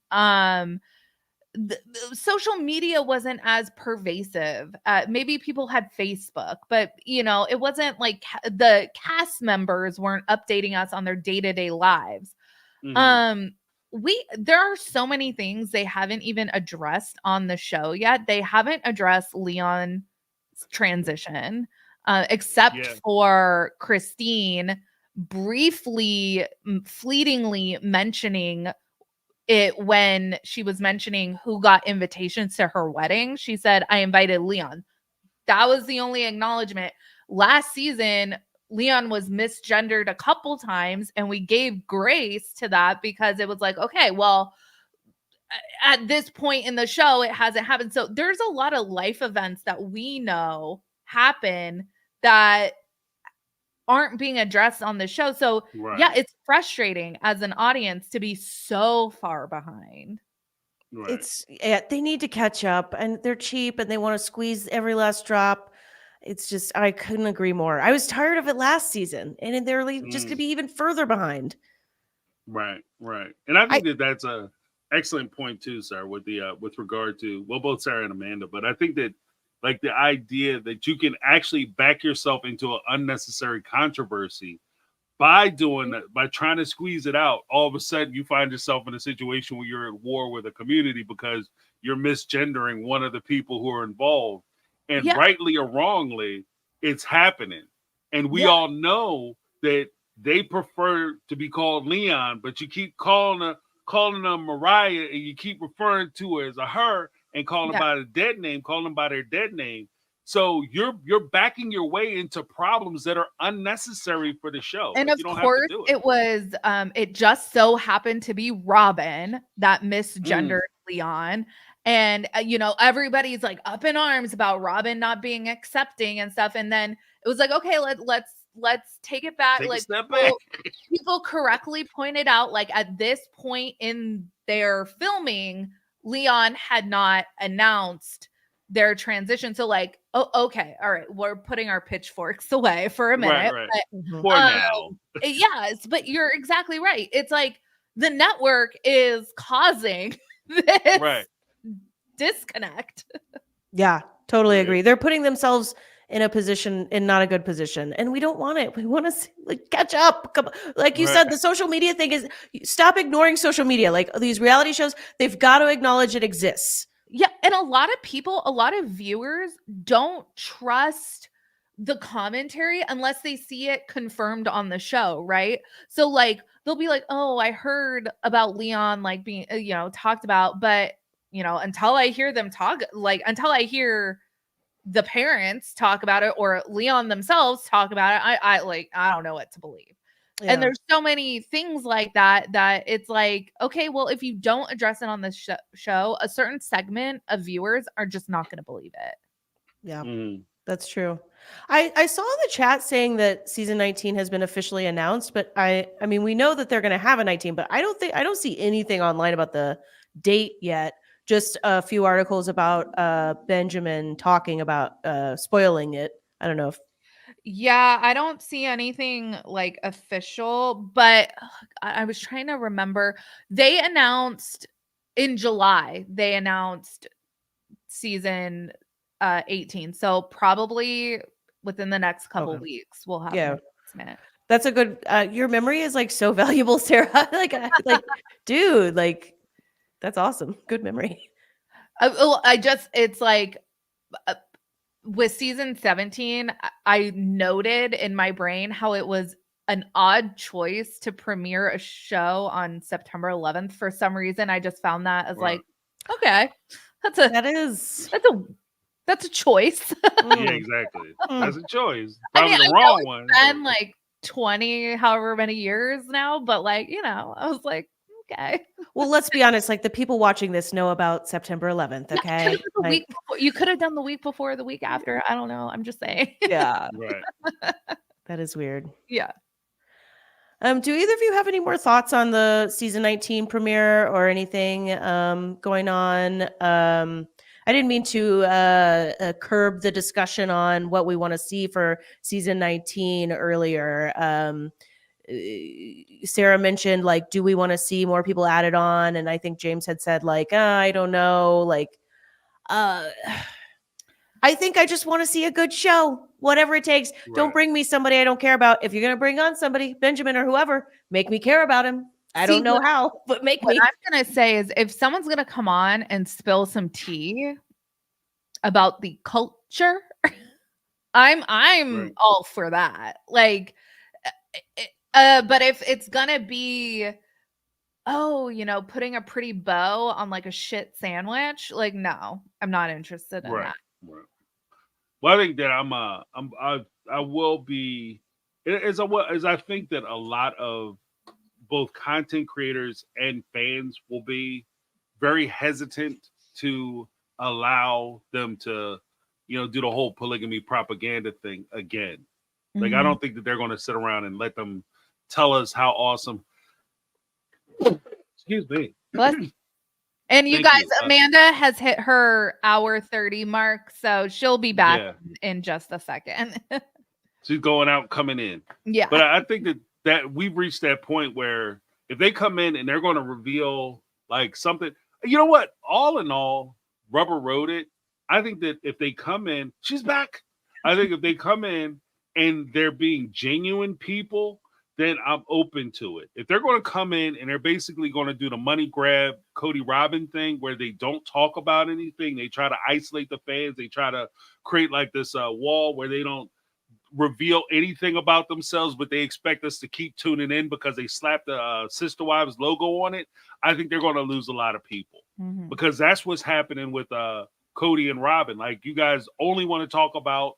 the social media wasn't as pervasive. Maybe people had Facebook, but it wasn't like the cast members weren't updating us on their day-to-day lives. Mm-hmm. there are so many things they haven't even addressed on the show yet. They haven't addressed Leon's transition, except for Christine briefly, fleetingly mentioning it when she was mentioning who got invitations to her wedding. She said, I invited Leon. That was the only acknowledgement. Last season, Leon was misgendered a couple times, and we gave grace to that because it was like, okay, well, at this point in the show, it hasn't happened. So there's a lot of life events that we know happen that aren't being addressed on the show. So yeah, it's frustrating as an audience to be so far behind. Right. They need to catch up, and they're cheap and they want to squeeze every last drop. It's just, I couldn't agree more. I was tired of it last season, and they're just going to be even further behind. Right. And I think that's a excellent point too, sir, with the with regard to, well, both Sarah and Amanda, but I think that like the idea that you can actually back yourself into an unnecessary controversy by doing that, by trying to squeeze it out, all of a sudden you find yourself in a situation where you're at war with a community because you're misgendering one of the people who are involved. And rightly or wrongly, it's happening. And we all know that they prefer to be called Leon, but you keep calling her Mariah, and you keep referring to her as a her and calling them by a dead name, calling them by their dead name. So you're backing your way into problems that are unnecessary for the show. And of course, it was it just so happened to be Robin that misgendered Leon. And everybody's like up in arms about Robin not being accepting and stuff. And then it was like, okay, let's take it back. Take like a step back. People correctly pointed out, like at this point in their filming, Leon had not announced their transition. So like, oh, okay, all right, we're putting our pitchforks away for a minute. Right. But, for now. Yes, but you're exactly right. It's like the network is causing this disconnect. Yeah, totally agree. They're putting themselves in not a good position, and we don't want it. We want to catch up. Like you said, the social media thing is, stop ignoring social media. Like these reality shows, they've got to acknowledge it exists. Yeah, and a lot of viewers don't trust the commentary unless they see it confirmed on the show, right? So like they'll be like, "Oh, I heard about Leon like being talked about," but until I hear them talk, like until I hear the parents talk about it or Leon themselves talk about it, I don't know what to believe. Yeah. And there's so many things like that it's like, okay, well, if you don't address it on the show, a certain segment of viewers are just not going to believe it. Yeah, that's true. I saw in the chat saying that season 19 has been officially announced, but I mean, we know that they're going to have a 19, but I don't see anything online about the date yet. Just a few articles about Benjamin talking about spoiling it. I don't know if. Yeah, I don't see anything like official, but I was trying to remember. They announced in July, they announced season 18. So probably within the next couple weeks, we'll have an announcement. That's a good, your memory is like so valuable, Sarah. like, dude, like, that's awesome. Good memory. It's like, with season 17, I noted in my brain how it was an odd choice to premiere a show on September 11th. For some reason, I just found that as like, okay, that's a choice. Yeah, exactly. That's a choice. Probably the wrong one. It's been like 20, however many years now, but like, I was like, okay. Well, let's be honest. Like the people watching this know about September 11th. Okay, you could have done the week before, the week after. I don't know. I'm just saying. Yeah, right. That is weird. Yeah. Do either of you have any more thoughts on the season 19 premiere or anything going on? I didn't mean to curb the discussion on what we want to see for season 19 earlier. Sarah mentioned, like, do we want to see more people added on? And I think James had said, like, I don't know. Like, I think I just want to see a good show, whatever it takes. Right. Don't bring me somebody I don't care about. If you're going to bring on somebody, Benjamin or whoever, make me care about him. I don't know how, but make what me. I'm gonna say is if someone's gonna come on and spill some tea about the culture, I'm Right. all for that. Like, but if it's gonna be, oh, putting a pretty bow on like a shit sandwich, like, no, I'm not interested in Right. that. Right. Well, I think that I will be as I think that a lot of both content creators and fans will be very hesitant to allow them to, do the whole polygamy propaganda thing again. Like, I don't think that they're going to sit around and let them tell us how awesome. Excuse me. And you Thank guys, you. Amanda has hit her hour 30 mark, so she'll be back Yeah, in just a second. she's going out, coming in. Yeah. But I think that we've reached that point where if they come in and they're going to reveal like something, you know what? All in all, Rubber wrote it. I think that if they come in, she's back. I think if they come in and they're being genuine people, then I'm open to it. If they're going to come in and they're basically going to do the money grab Cody Robin thing where they don't talk about anything, they try to isolate the fans, they try to create like this wall where they don't reveal anything about themselves, but they expect us to keep tuning in because they slapped the Sister Wives logo on it. I think they're going to lose a lot of people because that's what's happening with Cody and Robin. Like, you guys only want to talk about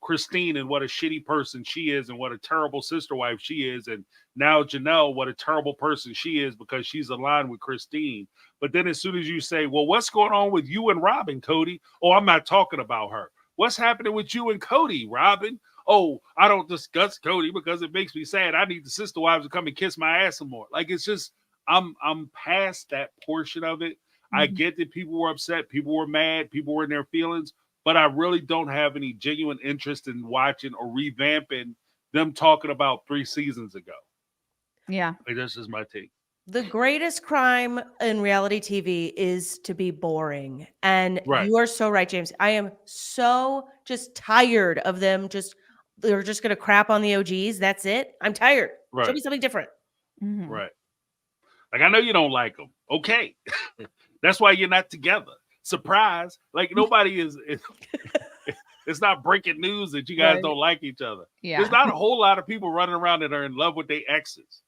Christine and what a shitty person she is and what a terrible sister wife she is. And now Janelle, what a terrible person she is because she's aligned with Christine. But then as soon as you say, well, what's going on with you and Robin, Cody? Oh, I'm not talking about her. What's happening with you and Cody, Robin? Oh, I don't discuss Cody because it makes me sad. I need the sister wives to come and kiss my ass some more. Like, it's just, I'm past that portion of it. I get that people were upset, people were mad, people were in their feelings, but I really don't have any genuine interest in watching or revamping them talking about 3 seasons ago. Yeah. Like, that's just my take. The greatest crime in reality TV is to be boring. And Right. you are so right, James. I am so just tired of them they're just going to crap on the OGs. That's it. I'm tired. Right. Show me something different. Right. Like, I know you don't like them. Okay. That's why you're not together. Surprise. Like, nobody is it's not breaking news that you guys don't like each other. Yeah. There's not a whole lot of people running around that are in love with their exes.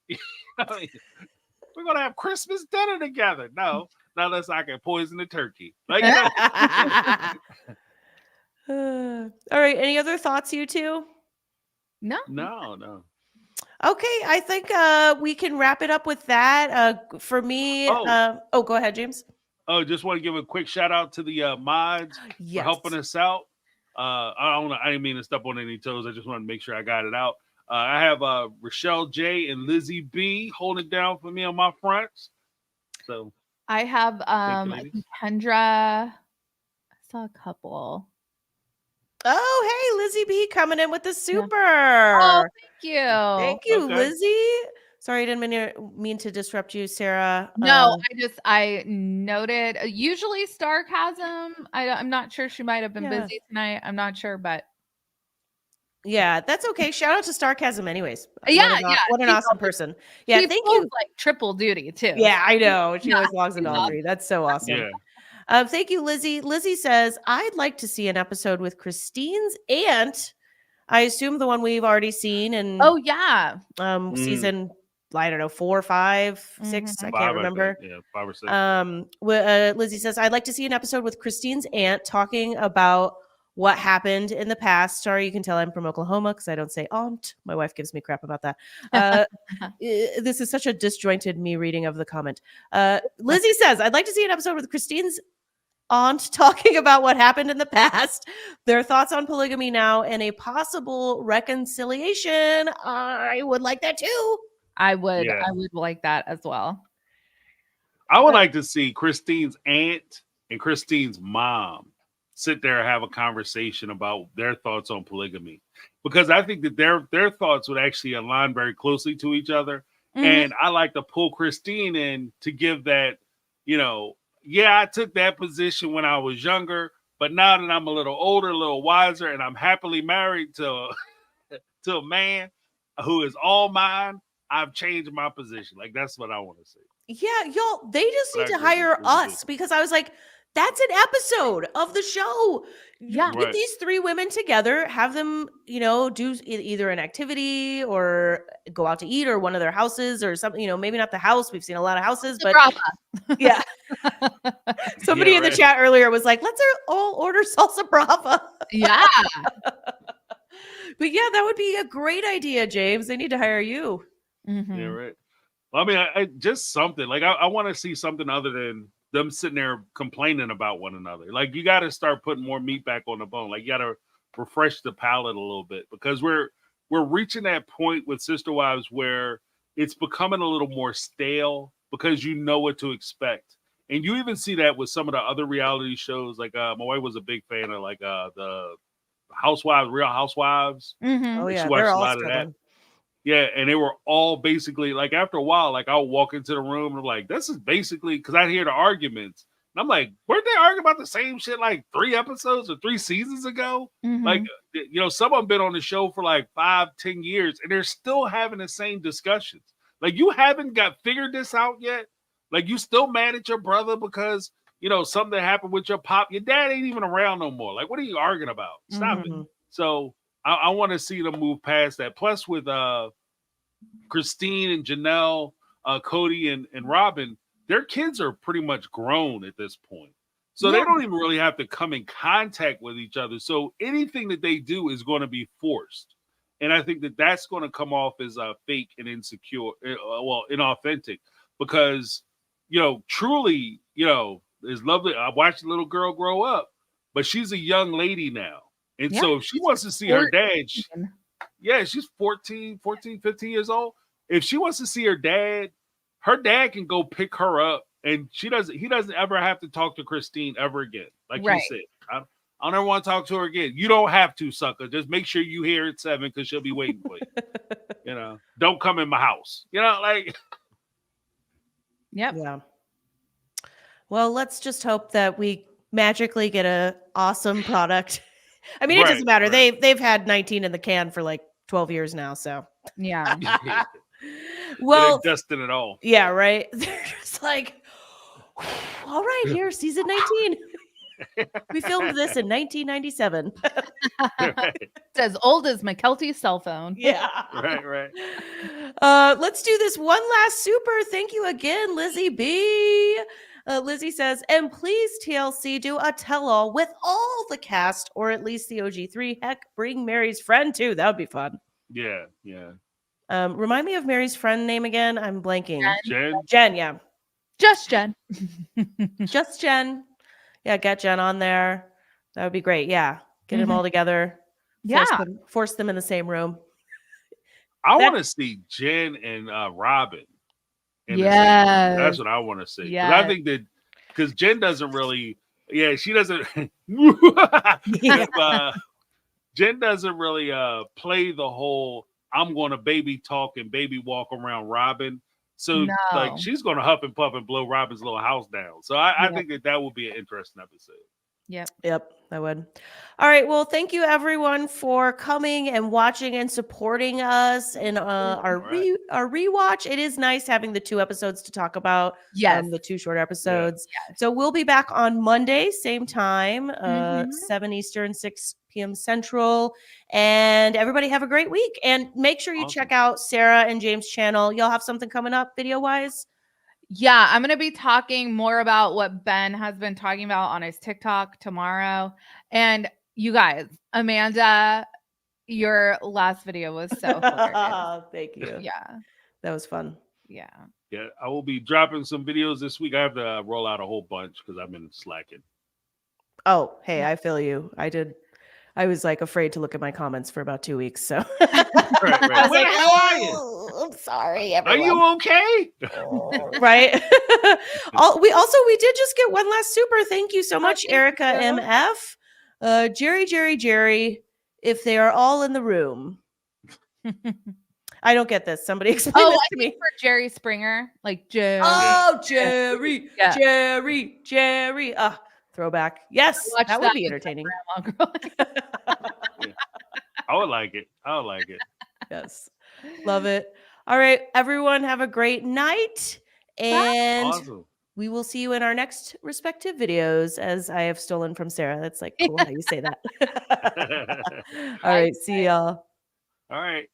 I mean, we're gonna have Christmas dinner together. No, not unless I can poison the turkey. Like, All right. Any other thoughts, you two? No. Okay, I think we can wrap it up with that. For me, go ahead, James. Oh, just want to give a quick shout out to the mods for helping us out. I don't know. I didn't mean to step on any toes. I just wanted to make sure I got it out. I have Rochelle J and Lizzie B holding it down for me on my fronts. So I have Kendra. I saw a couple. Oh, hey, Lizzie B coming in with the super. Oh, thank you. Thank you, Lizzie. Sorry, I didn't mean to disrupt you, Sarah. No, I noted. Usually Starcasm. I'm not sure. She might have been busy tonight. I'm not sure, but yeah, that's okay. Shout out to Starcasm, anyways. Yeah, what an awesome person. Yeah, thank you. Like triple duty too. Yeah, I know. She always logs in laundry. That's so awesome. Yeah. Thank you, Lizzie. Lizzie says, I'd like to see an episode with Christine's aunt. I assume the one we've already seen in season, I don't know, 4, 5, 6. I can't remember. Yeah, 5 or 6. Lizzie says, I'd like to see an episode with Christine's aunt talking about what happened in the past. Sorry, you can tell I'm from Oklahoma because I don't say aunt. My wife gives me crap about that. This is such a disjointed me reading of the comment. Lizzie says, I'd like to see an episode with Christine's aunt talking about what happened in the past, their thoughts on polygamy now, and a possible reconciliation. I would like that too. I would like that as well. I would like to see Christine's aunt and Christine's mom sit there and have a conversation about their thoughts on polygamy, because I think that their thoughts would actually align very closely to each other. And I like to pull Christine in to give that, I took that position when I was younger, but now that I'm a little older, a little wiser, and I'm happily married to a man who is all mine, I've changed my position. Like that's what I want to see. Yeah, y'all, they just But need I to agree with hire you. us because I was like, that's an episode of the show. Yeah. Get Right. these three women together, have them, you know, do either an activity or go out to eat or one of their houses or something, you know, maybe not the house. We've seen a lot of houses, but Brava. yeah. Somebody Yeah, in the right. chat earlier was like, let's all order salsa brava. Yeah. But yeah, that would be a great idea, James. They need to hire you. Mhm. Yeah, right. Well, I mean, I just something like I want to see something other than them sitting there complaining about one another. Like you got to start putting more meat back on the bone. Like you got to refresh the palate a little bit because we're reaching that point with Sister Wives where it's becoming a little more stale because you know what to expect. And you even see that with some of the other reality shows. Like my wife was a big fan of like the Housewives, Real Housewives. Mhm. Oh Like, yeah, she watched they're a all lot of that. struggling. Yeah, and they were all basically like after a while, like I'll walk into the room and I'm like, this is basically because I hear the arguments. And I'm like, weren't they arguing about the same shit like 3 episodes or 3 seasons ago? Like, Mhm. you know, some of them been on the show for like 5-10 years and they're still having the same discussions. Like, you haven't got figured this out yet. Like, you still mad at your brother because, you know, something that happened with your pop. Your dad ain't even around no more. Like, what are you arguing about? Stop it. Mhm. So I want to see them move past that. Plus, with Christine and Janelle, Cody and Robin, their kids are pretty much grown at this point. So they Yeah. don't even really have to come in contact with each other. So anything that they do is going to be forced. And I think that that's going to come off as fake and insecure, well, inauthentic, because, you know, truly, you know, it's lovely. I watched the little girl grow up, but she's a young lady now. And Yeah. so if she wants to see her dad, yeah, she's 14, 15 years old. If she wants to see her dad can go pick her up and he doesn't ever have to talk to Christine ever again. Like Right. you said, I don't want to talk to her again. You don't have to, sucker. Just make sure you here at 7 because she'll be waiting for you. You know, don't come in my house. You know, like. Yep. Yeah. Well, let's just hope that we magically get a awesome product. I mean, it doesn't matter. Right. They've had 19 in the can for like 12 years now, so. Yeah. Well, they're dusting it all. yeah, right. They're just like, all right, here, season 19. We filmed this in 1997. It's as old as McKelty's cell phone. Yeah. Right. Let's do this one last super. Thank you again, Lizzie B. Lizzie says, and please, TLC, do a tell-all with all the cast, or at least the OG3. Heck, bring Mary's friend too. That would be fun. Yeah. Remind me of Mary's friend name again. I'm blanking. Jen? Jen, yeah. Just Jen. Just Jen. Yeah, get Jen on there. That would be great. Yeah. Get them all together. Yeah. Force them in the same room. I want to see Jen and Robin. Yes. That's what I want to see. Yes. I think that because Jen doesn't really, she doesn't. Jen doesn't really play the whole I'm going to baby talk and baby walk around Robin. So like she's going to huff and puff and blow Robin's little house down. So I think that would be an interesting episode. Yep, I would. All right. Well, thank you everyone for coming and watching and supporting us in our rewatch. It is nice having the 2 episodes to talk about. Yes. The 2 short episodes. Yes. So we'll be back on Monday, same time, 7 Eastern, 6 p.m. Central. And everybody have a great week. And make sure you check out Sarah and James' channel. Y'all have something coming up video-wise? Yeah, I'm going to be talking more about what Ben has been talking about on his TikTok tomorrow. And you guys, Amanda, your last video was so hilarious. Thank you. Yeah. That was fun. Yeah. Yeah, I will be dropping some videos this week. I have to roll out a whole bunch because I've been slacking. Oh, hey, I feel you. I was like afraid to look at my comments for about 2 weeks. So Right. I was like, How are you? I'm sorry, everyone. Are you okay? Right. We did just get one last super. Thank you so much, Erica MF. Jerry, if they are all in the room. I don't get this. Somebody explain this to me. For Jerry Springer, like Jerry. Oh, Jerry, Yeah. Jerry. Throwback. Yes, that would be entertaining. I would like it. Yes. Love it. All right, everyone, have a great night. And Awesome. we will see you in our next respective videos, as I have stolen from Sarah. That's like cool how you say that. All right, see y'all. All right.